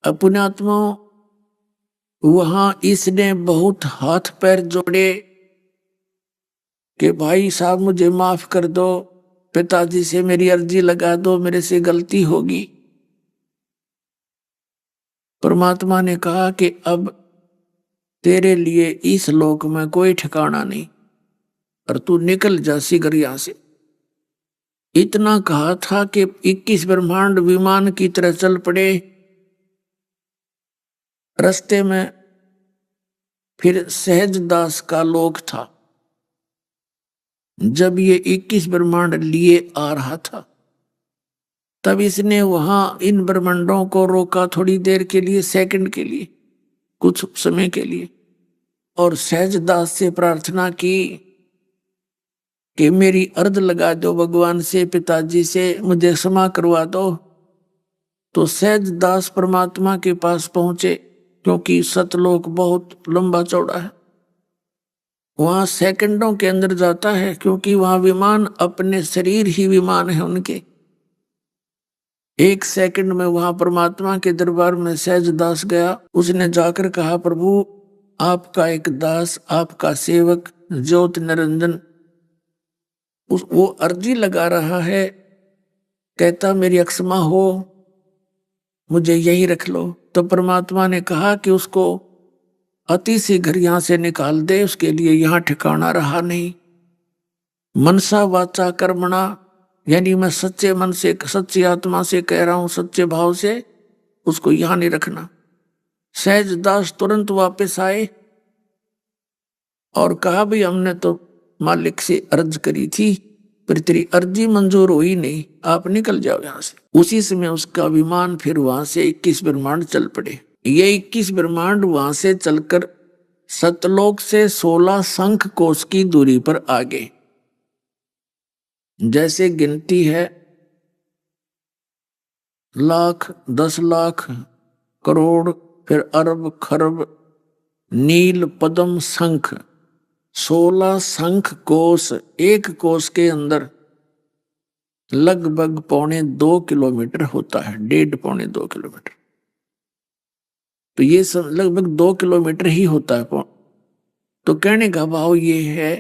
अपने आत्मा वहां इसने बहुत हाथ पैर जोड़े कि भाई साहब मुझे माफ कर दो, पिताजी से मेरी अर्जी लगा दो, मेरे से गलती होगी। परमात्मा ने कहा कि अब तेरे लिए इस लोक में कोई ठिकाना नहीं और तू निकल जा शीघ्र यहां से। इतना कहा था कि 21 ब्रह्मांड विमान की तरह चल पड़े। रास्ते में फिर सहजदास का लोक था। जब ये 21 ब्रह्मांड लिए आ रहा था तब इसने वहां इन ब्रह्मांडों को रोका थोड़ी देर के लिए, सेकंड के लिए, कुछ समय के लिए, और सहजदास से प्रार्थना की कि मेरी अर्ज लगा दो भगवान से, पिताजी से, मुझे क्षमा करवा दो। तो सहजदास परमात्मा के पास पहुंचे, क्योंकि सतलोक बहुत लंबा चौड़ा है, वहां सेकंडों के अंदर जाता है, क्योंकि वहां विमान अपने शरीर ही विमान है उनके। 1 सेकंड में वहां परमात्मा के दरबार में सहजदास गया। उसने जाकर कहा, प्रभु आपका एक दास, आपका सेवक ज्योत निरंजन वो अर्जी लगा रहा है, कहता मेरी अक्षमा हो, मुझे यही रख लो। तो परमात्मा ने कहा कि उसको अति शीघ्र यहां से निकाल दे, उसके लिए यहां ठिकाना रहा नहीं। मनसा वाचा कर्मणा, यानी मैं सच्चे मन से, सच्ची आत्मा से कह रहा हूं, सच्चे भाव से, उसको यहां नहीं रखना। सहजदास तुरंत वापस आए और कहा भी हमने तो मालिक से अर्ज करी थी, पर तेरी अर्जी मंजूर हुई नहीं, आप निकल जाओ यहां से। उसी समय उसका विमान फिर वहां से 21 ब्रह्मांड चल पड़े। ये 21 ब्रह्मांड वहां से चलकर सतलोक से 16 शंख कोश की दूरी पर आ गए। जैसे गिनती है लाख, 10 लाख, करोड़, फिर अरब, खरब, नील, पद्म, शंख, 16 शंख कोश। एक कोश के अंदर लगभग 2.25 किलोमीटर होता है, 1.5-2 किलोमीटर। तो ये सब लगभग 2 किलोमीटर ही होता है। तो कहने का भाव ये है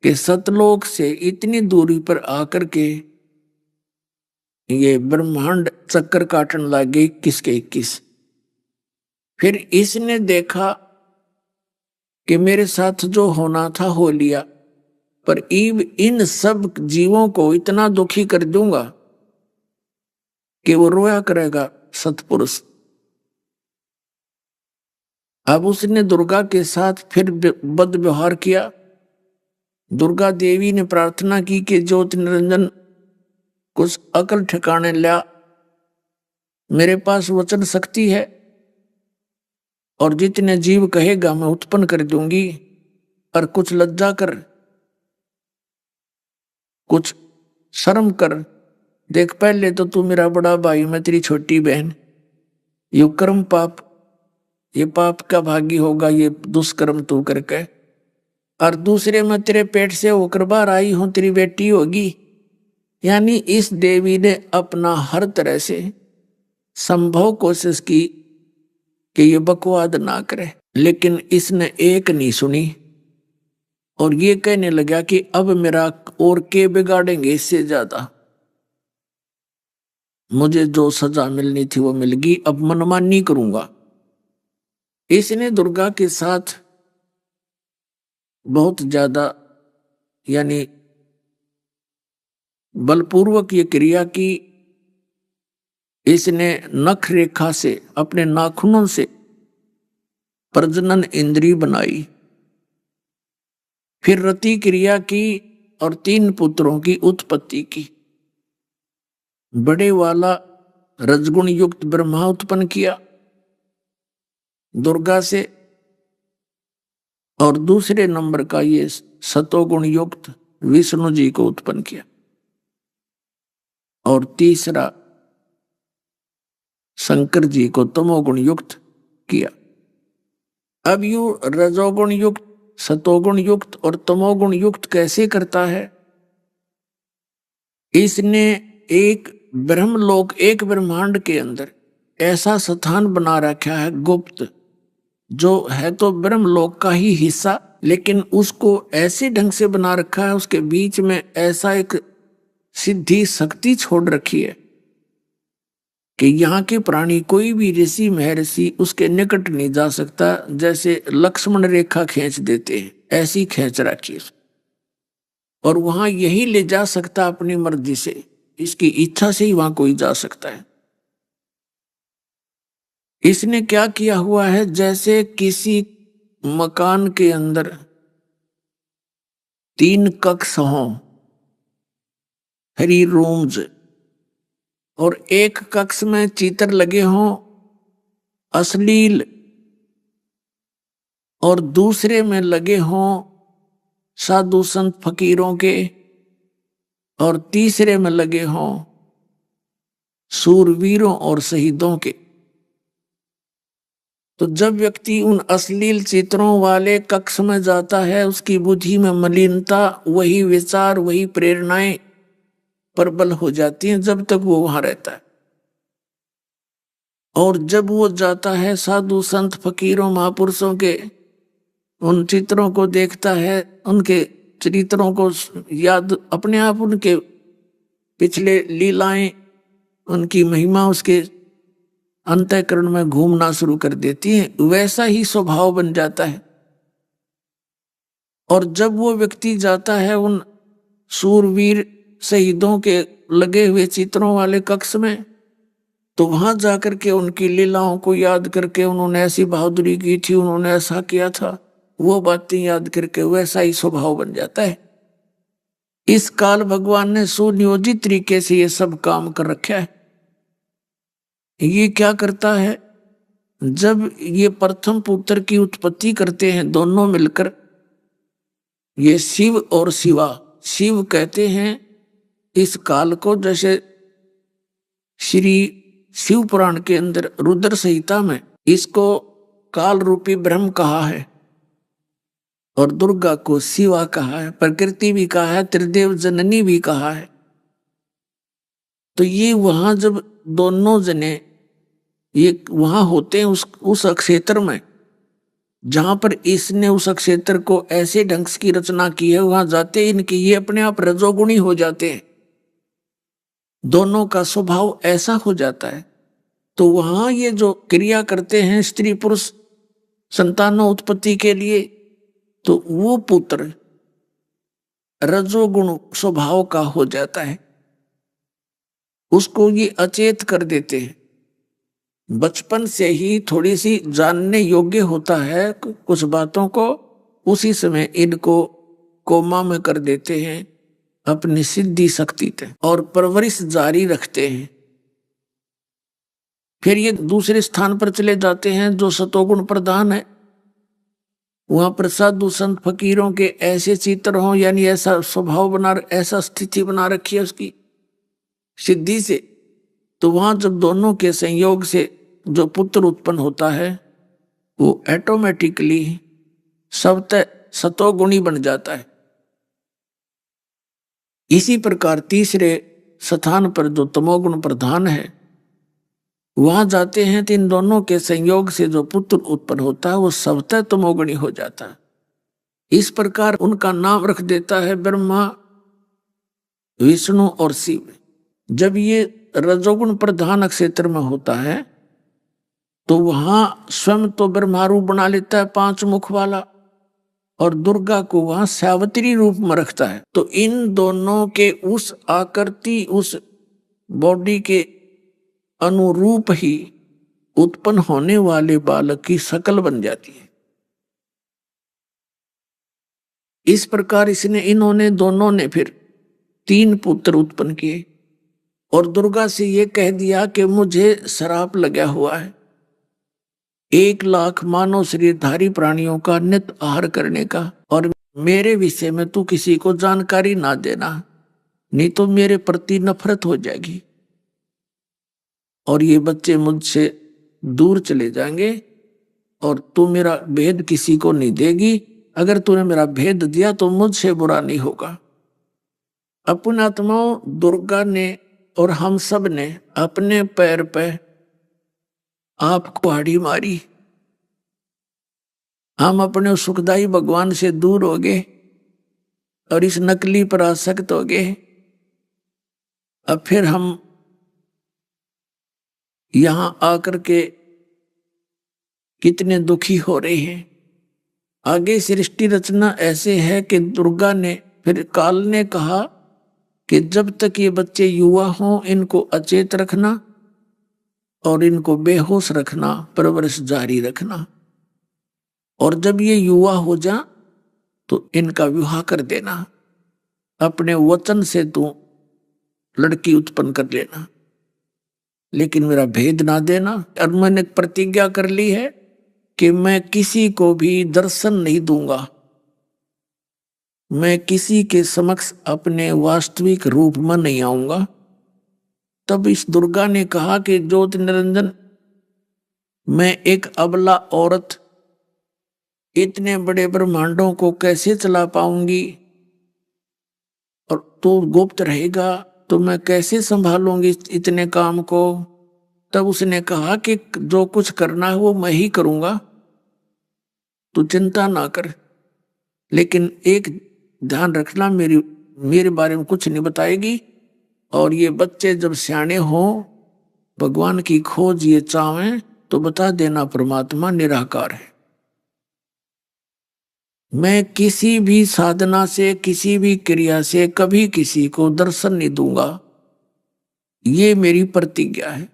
कि सतलोक से इतनी दूरी पर आकर के ये ब्रह्मांड चक्कर काटने लगे 21 के 21। फिर इसने देखा कि मेरे साथ जो होना था हो लिया, पर इन सब जीवों को इतना दुखी कर दूंगा कि वो रोया करेगा सतपुरुष। अब उसने दुर्गा के साथ फिर बद व्यवहार किया। दुर्गा देवी ने प्रार्थना की कि ज्योति निरंजन कुछ अकल ठिकाने ला, मेरे पास वचन शक्ति है और जितने जीव कहेगा मैं उत्पन्न कर दूंगी, और कुछ लज्जा कर, कुछ शर्म कर। देख पहले तो तू मेरा बड़ा भाई, मैं तेरी छोटी बहन, ये कर्म पाप, ये पाप का भागी होगा ये दुष्कर्म तू करके, और दूसरे मैं तेरे पेट से होकर बाहर आई हूं, तेरी बेटी होगी। यानी इस देवी ने अपना हर तरह से संभव कोशिश की कि ये बकवाद ना करे, लेकिन इसने एक नहीं सुनी और ये कहने लगा कि अब मेरा और के बिगाड़ेंगे इससे ज्यादा, मुझे जो सजा मिलनी थी वो मिल गई, अब मनमानी करूंगा। इसने दुर्गा के साथ बहुत ज्यादा यानी बलपूर्वक ये क्रिया की। इसने नख रेखा से, अपने नाखूनों से प्रजनन इंद्री बनाई फिर रति क्रिया की और 3 पुत्रों की उत्पत्ति की। बड़े वाला रजगुण युक्त ब्रह्मा उत्पन्न किया दुर्गा से, और दूसरे नंबर का ये सतोगुण युक्त विष्णु जी को उत्पन्न किया, और तीसरा शंकर जी को तमोगुण युक्त किया। अब यू रजोगुण युक्त, सतोगुण युक्त और तमोगुण युक्त कैसे करता है? इसने एक ब्रह्मलोक, एक ब्रह्मांड के अंदर ऐसा स्थान बना रखा है गुप्त, जो है तो ब्रह्मलोक का ही हिस्सा, लेकिन उसको ऐसे ढंग से बना रखा है, उसके बीच में ऐसा एक सिद्धि शक्ति छोड़ रखी है कि यहाँ के प्राणी, कोई भी ऋषि महर्षि उसके निकट नहीं जा सकता। जैसे लक्ष्मण रेखा खींच देते हैं, ऐसी खींच रखी है, और वहां यही ले जा सकता अपनी मर्जी से, इसकी इच्छा से ही वहां कोई जा सकता है। इसने क्या किया हुआ है, जैसे किसी मकान के अंदर 3 कक्ष हों, 3 रूम्स, और एक कक्ष में चित्र लगे हों अश्लील, और दूसरे में लगे हों साधु संत फकीरों के, और तीसरे में लगे हों सूरवीरों और शहीदों के। तो जब व्यक्ति उन अश्लील चित्रों वाले कक्ष में जाता है, उसकी बुद्धि में मलिनता, वही विचार, वही प्रेरणाएं प्रबल हो जाती हैं जब तक वो वहां रहता है। और जब वो जाता है साधु संत फकीरों महापुरुषों के उन चित्रों को देखता है, उनके चरित्रों को याद, अपने आप उनके पिछले लीलाएं, उनकी महिमा उसके अंतःकरण में घूमना शुरू कर देती है, वैसा ही स्वभाव बन जाता है। और जब वो व्यक्ति जाता है उन सूरवीर शहीदों के लगे हुए चित्रों वाले कक्ष में, तो वहां जाकर के उनकी लीलाओं को याद करके, उन्होंने ऐसी बहादुरी की थी, उन्होंने ऐसा किया था, वो बातें याद करके वैसा ही स्वभाव बन जाता है। इस काल भगवान ने सुनियोजित तरीके से ये सब काम कर रखा है। ये क्या करता है, जब ये प्रथम पुत्र की उत्पत्ति करते हैं दोनों मिलकर, ये शिव और शिवा, शिव कहते हैं इस काल को, जैसे श्री शिव पुराण के अंदर रुद्र संहिता में इसको काल रूपी ब्रह्म कहा है, और दुर्गा को शिवा कहा है, प्रकृति भी कहा है, त्रिदेव जननी भी कहा है। तो ये वहां जब दोनों जने ये वहां होते हैं उस क्षेत्र में, जहां पर इसने उस क्षेत्र को ऐसे ढंग की रचना की है, वहां जाते इनकी ये अपने आप रजोगुणी हो जाते हैं, दोनों का स्वभाव ऐसा हो जाता है। तो वहां ये जो क्रिया करते हैं स्त्री पुरुष संतानों उत्पत्ति के लिए, तो वो पुत्र रजोगुण स्वभाव का हो जाता है, उसको ये अचेत कर देते हैं। बचपन से ही थोड़ी सी जानने योग्य होता है कुछ बातों को, उसी समय इनको कोमा में कर देते हैं अपनी सिद्धि शक्ति से, और परवरिश जारी रखते हैं। फिर ये दूसरे स्थान पर चले जाते हैं जो सतोगुण प्रधान है, वहां पर साधु संत फकीरों के ऐसे चित्र हों, यानी ऐसा स्वभाव बना, ऐसा स्थिति बना रखी है उसकी सिद्धि से। तो वहां जब दोनों के संयोग से जो पुत्र उत्पन्न होता है, वो ऑटोमेटिकली स्वतः सतोगुणी बन जाता है। इसी प्रकार तीसरे स्थान पर जो तमोगुण प्रधान है, वहां जाते हैं तो इन दोनों के संयोग से जो पुत्र उत्पन्न होता है वो स्वतः तमोगुणी हो जाता है। इस प्रकार उनका नाम रख देता है ब्रह्मा, विष्णु और शिव। जब ये रजोगुण प्रधान क्षेत्र में होता है तो वहां स्वयं तो ब्रह्मा रूप बना लेता है 5 मुख वाला, और दुर्गा को वहां सावित्री रूप में रखता है। तो इन दोनों के उस आकृति, उस बॉडी के अनुरूप ही उत्पन्न होने वाले बालक की शकल बन जाती है। इस प्रकार इन्होंने दोनों ने फिर 3 पुत्र उत्पन्न किए और दुर्गा से ये कह दिया कि मुझे श्राप लगा हुआ है 1 लाख मानव शरीरधारी प्राणियों का नित्य आहार करने का, और मेरे विषय में तू किसी को जानकारी ना देना, नहीं तो मेरे प्रति नफरत हो जाएगी और ये बच्चे मुझसे दूर चले जाएंगे और तू मेरा भेद किसी को नहीं देगी। अगर तूने मेरा भेद दिया तो मुझसे बुरा नहीं होगा। अपनात्माओं, दुर्गा ने और हम सब ने अपने पैर पे आपको हाड़ी मारी। हम अपने सुखदाई भगवान से दूर हो गए और इस नकली पर आसक्त हो गए। अब फिर हम यहां आकर के कितने दुखी हो रहे हैं। आगे सृष्टि रचना ऐसे है कि दुर्गा ने फिर काल ने कहा कि जब तक ये बच्चे युवा हों इनको अचेत रखना और इनको बेहोश रखना, परवरिश जारी रखना, और जब ये युवा हो जा तो इनका विवाह कर देना। अपने वचन से तू लड़की उत्पन्न कर लेना, लेकिन मेरा भेद ना देना। और मैंने प्रतिज्ञा कर ली है कि मैं किसी को भी दर्शन नहीं दूंगा, मैं किसी के समक्ष अपने वास्तविक रूप में नहीं आऊंगा। तब इस दुर्गा ने कहा कि ज्योति निरंजन, मैं एक अबला औरत इतने बड़े ब्रह्मांडों को कैसे चला पाऊंगी, और तू गुप्त रहेगा तो मैं कैसे संभालूंगी इतने काम को। तब उसने कहा कि जो कुछ करना है वो मैं ही करूंगा, तू चिंता ना कर, लेकिन एक ध्यान रखना, मेरे बारे में कुछ नहीं बताएगी, और ये बच्चे जब सियाने हों, भगवान की खोज ये चाहें तो बता देना परमात्मा निराकार है। मैं किसी भी साधना से, किसी भी क्रिया से कभी किसी को दर्शन नहीं दूंगा, ये मेरी प्रतिज्ञा है।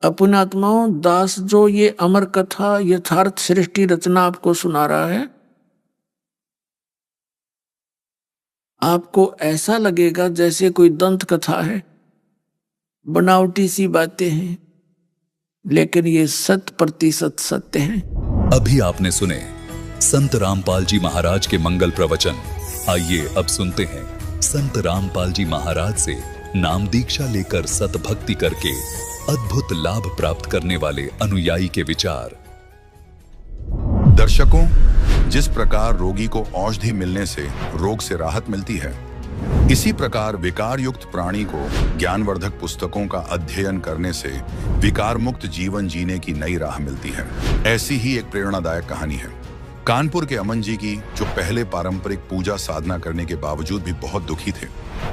अपनात्माओं, दास जो ये अमर कथा यथार्थ सृष्टि रचना आपको सुना रहा है, आपको ऐसा लगेगा जैसे कोई दंत कथा है, बनावटी सी बातें हैं, लेकिन ये 100% सत्य हैं।
अभी आपने सुने संत रामपाल जी महाराज के मंगल प्रवचन। आइए अब सुनते हैं संत रामपाल जी महाराज से नाम दीक्षा लेकर सतभक्ति करके अद्भुत लाभ प्राप्त करने वाले अनुयायी के विचार।
दर्शकों, जिस प्रकार रोगी को औषधि मिलने से रोग से राहत मिलती है, इसी प्रकार विकार युक्त प्राणी को ज्ञानवर्धक पुस्तकों का अध्ययन करने से विकार मुक्त जीवन जीने की नई राह मिलती है। ऐसी ही एक प्रेरणादायक कहानी है कानपुर के अमन जी की, जो पहले पारंपरिक पूजा साधना करने के बावजूद भी बहुत दुखी थे,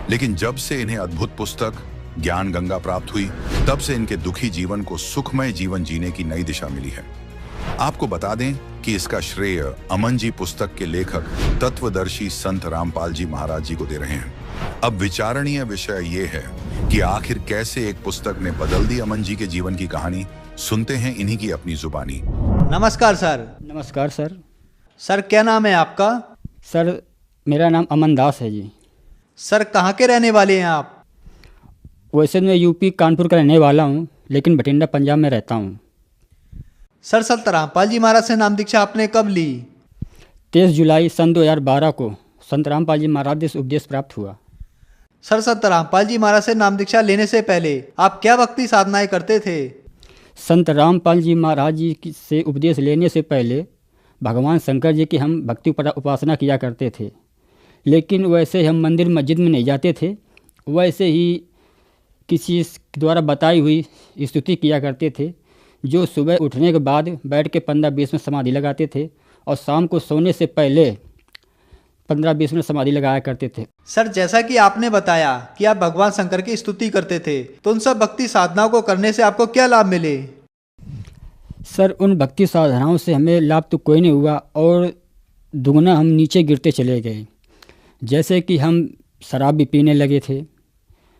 लेकिन जब से इन्हें अद्भुत पुस्तक ज्ञान गंगा प्राप्त हुई, तब से इनके दुखी जीवन को सुखमय जीवन जीने की नई दिशा मिली है। आपको बता दें कि इसका श्रेय अमन जी पुस्तक के लेखक तत्वदर्शी संत रामपाल जी महाराज जी को दे रहे हैं। अब विचारणीय विषय ये है कि आखिर कैसे एक पुस्तक ने बदल दी अमन जी के जीवन की कहानी। सुनते हैं इन्हीं की अपनी जुबानी।
नमस्कार सर।
नमस्कार सर।
सर क्या नाम है आपका?
सर मेरा नाम अमन दास है जी।
सर कहाँ के रहने वाले हैं आप?
वैसे मैं यूपी कानपुर का रहने वाला हूँ, लेकिन बठिंडा पंजाब में रहता हूँ।
सर संत रामपाल जी महाराज से नाम दीक्षा आपने कब ली?
23 जुलाई सन 2012 को संत रामपाल जी महाराज से उपदेश प्राप्त हुआ।
सर संत रामपाल जी महाराज से नाम दीक्षा लेने से पहले आप क्या भक्ति साधनाएं करते थे?
संत रामपाल जी महाराज जी से उपदेश लेने से पहले भगवान शंकर जी की हम भक्ति उपासना किया करते थे, लेकिन वैसे हम मंदिर मस्जिद में नहीं जाते थे, वैसे ही किसी द्वारा बताई हुई स्तुति किया करते थे, जो सुबह उठने के बाद बैठ के 15-20 मिनट समाधि लगाते थे और शाम को सोने से पहले 15-20 मिनट समाधि लगाया करते थे।
सर जैसा कि आपने बताया कि आप भगवान शंकर की स्तुति करते थे, तो उन सब भक्ति साधनाओं को करने से आपको क्या लाभ मिले?
सर उन भक्ति साधनाओं से हमें लाभ तो कोई नहीं हुआ और दुगना हम नीचे गिरते चले गए। जैसे कि हम शराब भी पीने लगे थे,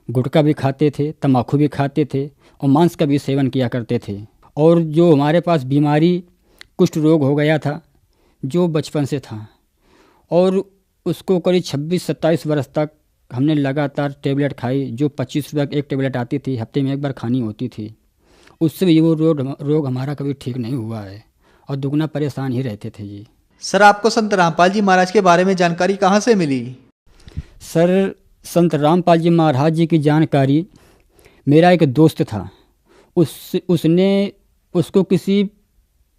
गुटखा भी खाते थे, तम्बाकू भी खाते थे और मांस का भी सेवन किया करते थे। और जो हमारे पास बीमारी कुष्ठ रोग हो गया था, जो बचपन से था, और उसको करीब 26-27 वर्ष तक हमने लगातार टेबलेट खाई, जो 25 रुपये की एक टेबलेट आती थी, हफ्ते में एक बार खानी होती थी। उससे भी वो रोग हमारा कभी ठीक नहीं हुआ है और दुगना परेशान ही रहते थे जी।
सर, आपको संत रामपाल जी महाराज के बारे में जानकारी कहाँ से मिली?
सर, संत रामपाल जी महाराज जी की जानकारी मेरा एक दोस्त था, उसको किसी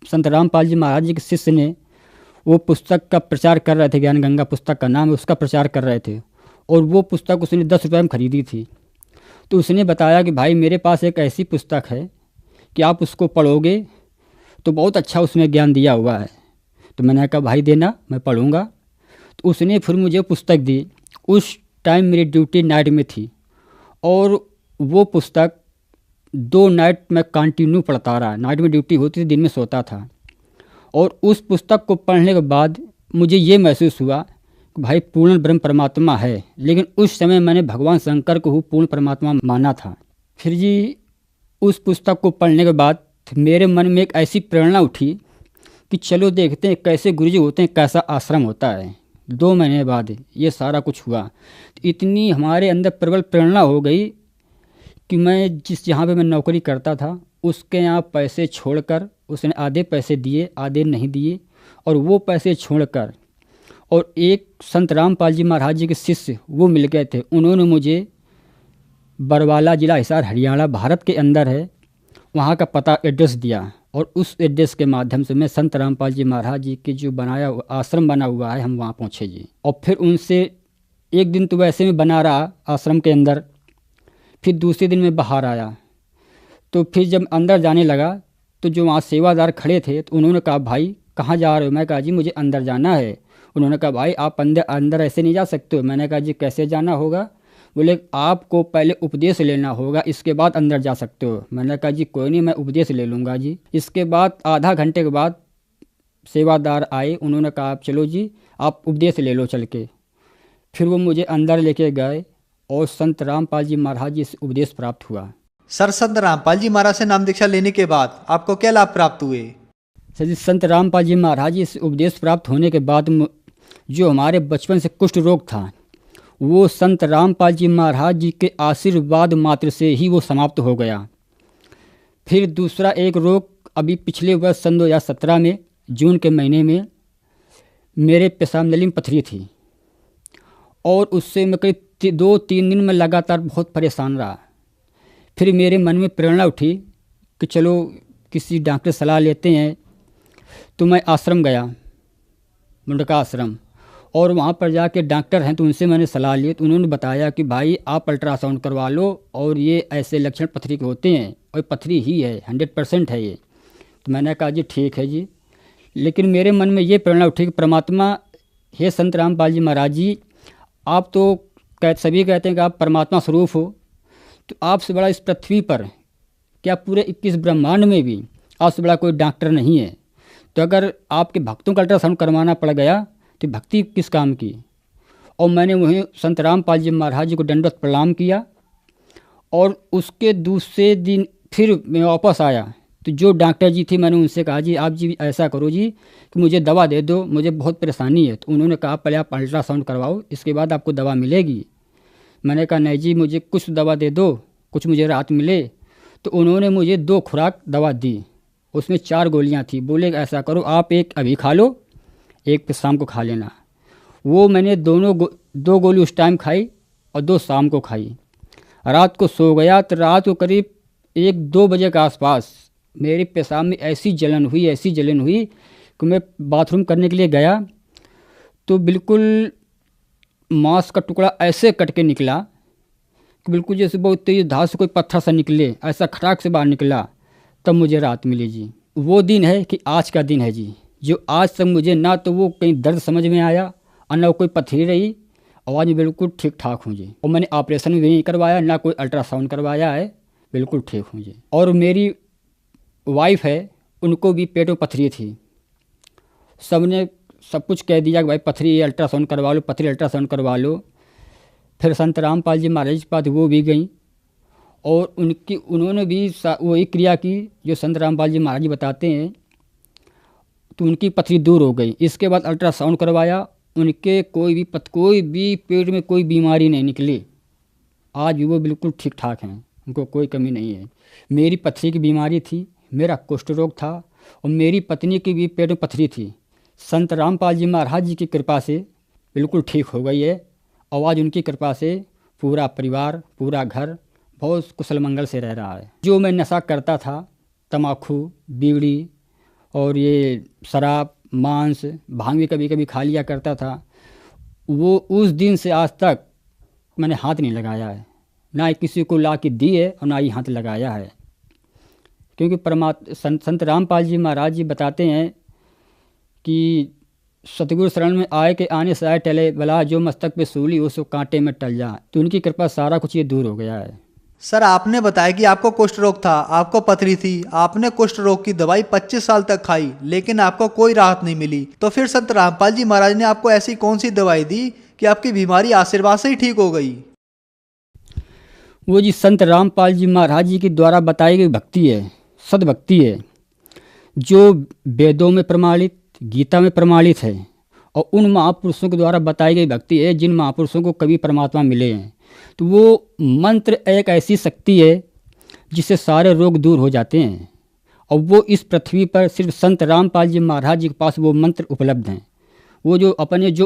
संत रामपाल जी महाराज जी के शिष्य ने वो पुस्तक का प्रचार कर रहे थे, ज्ञान गंगा पुस्तक का नाम है, उसका प्रचार कर रहे थे, और वो पुस्तक उसने 10 रुपये में ख़रीदी थी। तो उसने बताया कि भाई मेरे पास एक ऐसी पुस्तक है कि आप उसको पढ़ोगे तो बहुत अच्छा उसमें ज्ञान दिया हुआ है। तो मैंने कहा भाई देना, मैं पढ़ूँगा। तो उसने फिर मुझे पुस्तक दी। उस टाइम मेरी ड्यूटी नाइट में थी और वो पुस्तक 2 नाइट में कंटिन्यू पढ़ता रहा। नाइट में ड्यूटी होती थी, दिन में सोता था। और उस पुस्तक को पढ़ने के बाद मुझे ये महसूस हुआ कि भाई पूर्ण ब्रह्म परमात्मा है, लेकिन उस समय मैंने भगवान शंकर को पूर्ण परमात्मा माना था। फिर जी उस पुस्तक को पढ़ने के बाद मेरे मन में एक ऐसी प्रेरणा उठी कि चलो देखते हैं कैसे गुरुजी होते हैं, कैसा आश्रम होता है। 2 महीने बाद ये सारा कुछ हुआ। तो इतनी हमारे अंदर प्रबल प्रेरणा हो गई कि मैं जहाँ पे मैं नौकरी करता था उसके यहाँ पैसे छोड़कर, उसने आधे पैसे दिए, आधे नहीं दिए, और वो पैसे छोड़कर, और एक संत रामपाल जी महाराज जी के शिष्य वो मिल गए थे, उन्होंने मुझे बरवाला जिला हिसार हरियाणा भारत के अंदर है, वहाँ का पता एड्रेस दिया, और उस एड्रेस के माध्यम से मैं संत रामपाल जी महाराज जी के जो बनाया आश्रम बना हुआ है हम वहाँ पहुँचे जी। और फिर उनसे एक दिन तो वैसे में बना रहा आश्रम के अंदर, फिर दूसरे दिन में बाहर आया। तो फिर जब अंदर जाने लगा तो जो वहाँ सेवादार खड़े थे तो उन्होंने कहा भाई कहाँ जा रहे हो? मैं कहा जी मुझे अंदर जाना है। उन्होंने कहा भाई आप अंदर ऐसे नहीं जा सकते हो। मैंने कहा जी कैसे जाना होगा? बोले आपको पहले उपदेश लेना होगा, इसके बाद अंदर जा सकते हो। मैंने कहा जी कोई नहीं, मैं उपदेश ले लूँगा जी। इसके बाद आधा घंटे के बाद सेवादार आए, उन्होंने कहा आप चलो जी आप उपदेश ले लो चल के। फिर वो मुझे अंदर लेके गए और संत रामपाल जी महाराज जी से उपदेश प्राप्त हुआ।
सर, संत रामपाल जी महाराज से नाम दीक्षा लेने के बाद आपको क्या लाभ प्राप्त हुए?
सर जी, संत रामपाल जी महाराज जी से उपदेश प्राप्त होने के बाद जो हमारे बचपन से कुष्ठ रोग था वो संत रामपाल जी महाराज जी के आशीर्वाद मात्र से ही वो समाप्त हो गया। फिर दूसरा एक रोग अभी पिछले वर्ष सन 2017 में जून के महीने में मेरे पेशाब नली में पथरी थी, और उससे मैं करीब 2-3 दिन में लगातार बहुत परेशान रहा। फिर मेरे मन में प्रेरणा उठी कि चलो किसी डॉक्टर सलाह लेते हैं। तो मैं आश्रम गया, मुंडका आश्रम, और वहाँ पर जाके डॉक्टर हैं तो उनसे मैंने सलाह ली। तो उन्होंने बताया कि भाई आप अल्ट्रासाउंड करवा लो, और ये ऐसे लक्षण पथरी के होते हैं और पथरी ही है, 100% है ये। तो मैंने कहा जी ठीक है जी। लेकिन मेरे मन में ये प्रेरणा उठी कि परमात्मा, हे संत रामपाल जी महाराज जी, आप तो सभी कहते हैं कि आप परमात्मा स्वरूप हो, तो आपसे बड़ा इस पृथ्वी पर क्या पूरे 21 ब्रह्मांड में भी आपसे बड़ा कोई डॉक्टर नहीं है। तो अगर आपके भक्तों का अल्ट्रासाउंड करवाना पड़ गया तो भक्ति किस काम की? और मैंने वहीं संत रामपाल जी महाराज जी को दंडवत प्रणाम किया, और उसके दूसरे दिन फिर मैं वापस आया तो जो डॉक्टर जी थी मैंने उनसे कहा जी आप जी ऐसा करो जी कि मुझे दवा दे दो, मुझे बहुत परेशानी है। तो उन्होंने कहा पहले आप अल्ट्रासाउंड करवाओ, इसके बाद आपको दवा मिलेगी। मैंने कहा नहीं जी मुझे कुछ दवा दे दो, कुछ मुझे राहत मिले। तो उन्होंने मुझे 2 खुराक दवा दी, उसमें 4 गोलियां थी। बोले ऐसा करो आप एक अभी खा लो, एक फिर शाम को खा लेना। वो मैंने 2 गोली उस टाइम खाई और 2 शाम को खाई। रात को सो गया तो रात को करीब 1-2 बजे के आसपास मेरे पेशाब में ऐसी जलन हुई कि मैं बाथरूम करने के लिए गया तो बिल्कुल मांस का टुकड़ा ऐसे कट के निकला कि बिल्कुल जैसे बहुत तेज धार से कोई पत्थर सा निकले, ऐसा खटाक से बाहर निकला। तब मुझे राहत मिली जी। वो दिन है कि आज का दिन है जी, जो आज तक मुझे ना तो वो कहीं दर्द समझ में आया और ना कोई पथरी रही, आवाज़ में बिल्कुल ठीक ठाक हूँ जी। और मैंने ऑपरेशन भी नहीं करवाया, ना कोई अल्ट्रासाउंड करवाया है, बिल्कुल ठीक हूँ जी। और मेरी वाइफ है, उनको भी पेट में पथरी थी। सबने सब कुछ कह दिया कि भाई पथरी अल्ट्रासाउंड करवा लो, पथरी अल्ट्रासाउंड करवा लो। फिर संत रामपाल जी महाराज के पास वो भी गई और उन्होंने भी वही क्रिया की जो संत रामपाल जी महाराज जी बताते हैं। तो उनकी पथरी दूर हो गई। इसके बाद अल्ट्रासाउंड करवाया, उनके कोई भी पेट में कोई बीमारी नहीं निकली। आज भी वो बिल्कुल ठीक ठाक हैं, उनको कोई कमी नहीं है। मेरी पथरी की बीमारी थी, मेरा कुष्ठ रोग था और मेरी पत्नी की भी पेट में पथरी थी। संत रामपाल जी महाराज जी की कृपा से बिल्कुल ठीक हो गई है और आज उनकी कृपा से पूरा परिवार, पूरा घर बहुत कुशल मंगल से रह रहा है। जो मैं नशा करता था, तम्बाकू, बीड़ी और ये शराब, मांस, भांग भी कभी कभी खा लिया करता था, वो उस दिन से आज तक मैंने हाथ नहीं लगाया है, ना ही किसी को ला के दी है और ना ही हाथ लगाया है। क्योंकि संत रामपाल जी महाराज जी बताते हैं कि सतगुरु शरण में आए के आने से आए टले भला, जो मस्तक पे सूली हो सो कांटे में टल जा। तो उनकी कृपा सारा कुछ ये दूर हो गया है।
सर, आपने बताया कि आपको कुष्ठ रोग था, आपको पथरी थी, आपने कुष्ठ रोग की दवाई 25 साल तक खाई, लेकिन आपको कोई राहत नहीं मिली। तो फिर संत रामपाल जी महाराज ने आपको ऐसी कौन सी दवाई दी कि आपकी बीमारी आशीर्वाद से ही ठीक हो गई?
वो जी संत रामपाल जी महाराज जी के द्वारा बताई गई भक्ति है, सद्भक्ति है, जो वेदों में प्रमाणित, गीता में प्रमाणित है और उन महापुरुषों के द्वारा बताई गई भक्ति है जिन महापुरुषों को कभी परमात्मा मिले हैं। तो वो मंत्र एक ऐसी शक्ति है जिससे सारे रोग दूर हो जाते हैं और वो इस पृथ्वी पर सिर्फ संत रामपाल जी महाराज जी के पास वो मंत्र उपलब्ध हैं। वो जो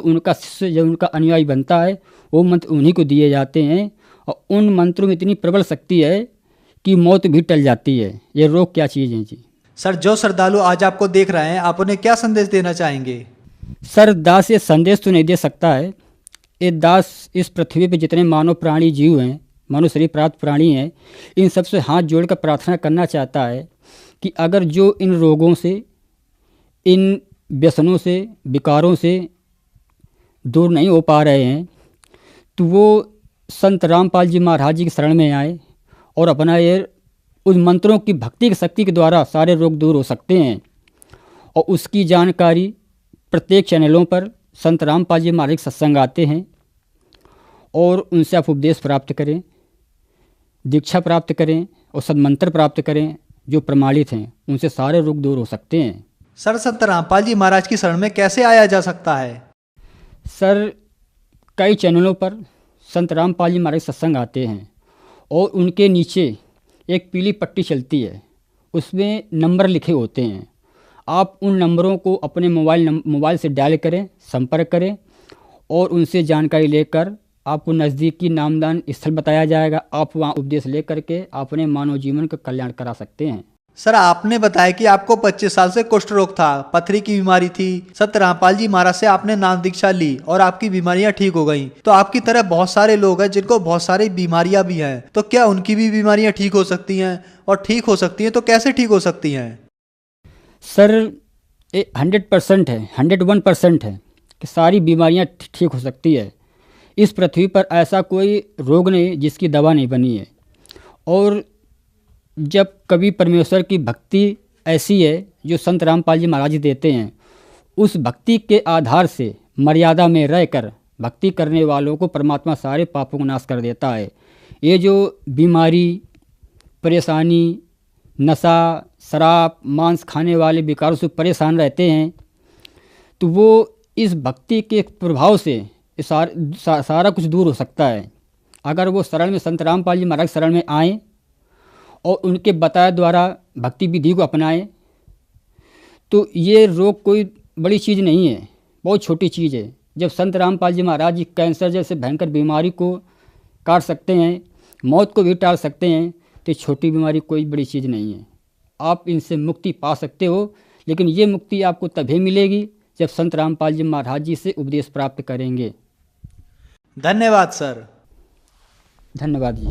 उनका शिष्य, जो उनका अनुयायी बनता है, वो मंत्र उन्हीं को दिए जाते हैं और उन मंत्रों में इतनी प्रबल शक्ति है कि मौत भी टल जाती है। ये रोग क्या चीज़ है जी।
सर, जो श्रद्धालु आज आपको देख रहे हैं, आप उन्हें क्या संदेश देना चाहेंगे?
सर, दास ये संदेश तो नहीं दे सकता है। ये दास इस पृथ्वी पे जितने मानव प्राणी जीव हैं, मनुष्य शरीर प्राप्त प्राणी हैं, इन सबसे हाथ जोड़कर प्रार्थना करना चाहता है कि अगर जो इन रोगों से, इन व्यसनों से, विकारों से दूर नहीं हो पा रहे हैं, तो वो संत रामपाल जी महाराज जी की शरण में आए और अपना ये उस मंत्रों की भक्ति की शक्ति के द्वारा सारे रोग दूर हो सकते हैं। और उसकी जानकारी प्रत्येक चैनलों पर संत रामपाल जी महाराज सत्संग आते हैं और उनसे आप उपदेश प्राप्त करें, दीक्षा प्राप्त करें और सदमंत्र प्राप्त करें जो प्रमाणित हैं, उनसे सारे रोग दूर हो सकते हैं।
सर, संत रामपाल जी महाराज की शरण में कैसे आया जा सकता है?
सर, कई चैनलों पर संत रामपाल जी महाराज सत्संग आते हैं और उनके नीचे एक पीली पट्टी चलती है, उसमें नंबर लिखे होते हैं। आप उन नंबरों को अपने मोबाइल से डायल करें, संपर्क करें और उनसे जानकारी लेकर आपको नज़दीकी नामदान स्थल बताया जाएगा। आप वहाँ उपदेश लेकर के अपने मानव जीवन का कल्याण करा सकते हैं।
सर, आपने बताया कि आपको 25 साल से कुष्ठ रोग था, पथरी की बीमारी थी। संत रामपाल जी महाराज से आपने नाम दीक्षा ली और आपकी बीमारियां ठीक हो गईं। तो आपकी तरह बहुत सारे लोग हैं जिनको बहुत सारी बीमारियां भी हैं, तो क्या उनकी भी बीमारियां ठीक हो सकती हैं? और ठीक हो सकती हैं तो कैसे ठीक हो सकती हैं?
सर, 100% है, 101% है कि सारी बीमारियां ठीक हो सकती है। इस पृथ्वी पर ऐसा कोई रोग नहीं जिसकी दवा नहीं बनी है। और जब कभी परमेश्वर की भक्ति ऐसी है जो संत रामपाल जी महाराज जी देते हैं, उस भक्ति के आधार से मर्यादा में रहकर भक्ति करने वालों को परमात्मा सारे पापों को नाश कर देता है। ये जो बीमारी, परेशानी, नशा, शराब, मांस खाने वाले विकारों से परेशान रहते हैं, तो वो इस भक्ति के प्रभाव से सारा कुछ दूर हो सकता है। अगर वो शरण में संत रामपाल जी महाराज शरण में आएँ और उनके बताए द्वारा भक्ति विधि को अपनाएं, तो ये रोग कोई बड़ी चीज़ नहीं है, बहुत छोटी चीज़ है। जब संत रामपाल जी महाराज जी कैंसर जैसे भयंकर बीमारी को काट सकते हैं, मौत को भी टाल सकते हैं, तो छोटी बीमारी कोई बड़ी चीज़ नहीं है। आप इनसे मुक्ति पा सकते हो, लेकिन ये मुक्ति आपको तभी मिलेगी जब संत रामपाल जी महाराज जी से उपदेश प्राप्त करेंगे।
धन्यवाद सर।
धन्यवाद जी।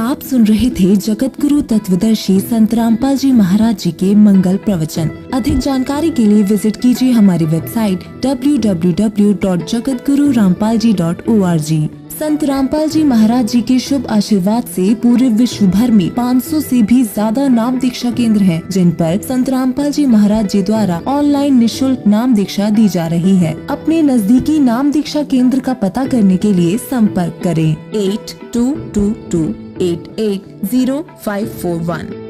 आप सुन रहे थे जगत गुरु तत्वदर्शी संत रामपाल जी महाराज जी के मंगल प्रवचन। अधिक जानकारी के लिए विजिट कीजिए हमारी वेबसाइट www.jagatgururampalji.org। संत रामपाल जी महाराज जी के शुभ आशीर्वाद से पूरे विश्व भर में 500 से भी ज्यादा नाम दीक्षा केंद्र हैं, जिन पर संत रामपाल जी महाराज जी द्वारा ऑनलाइन निःशुल्क नाम दीक्षा दी जा रही है। अपने नजदीकी नाम दीक्षा केंद्र का पता करने के लिए संपर्क करें 8222880541।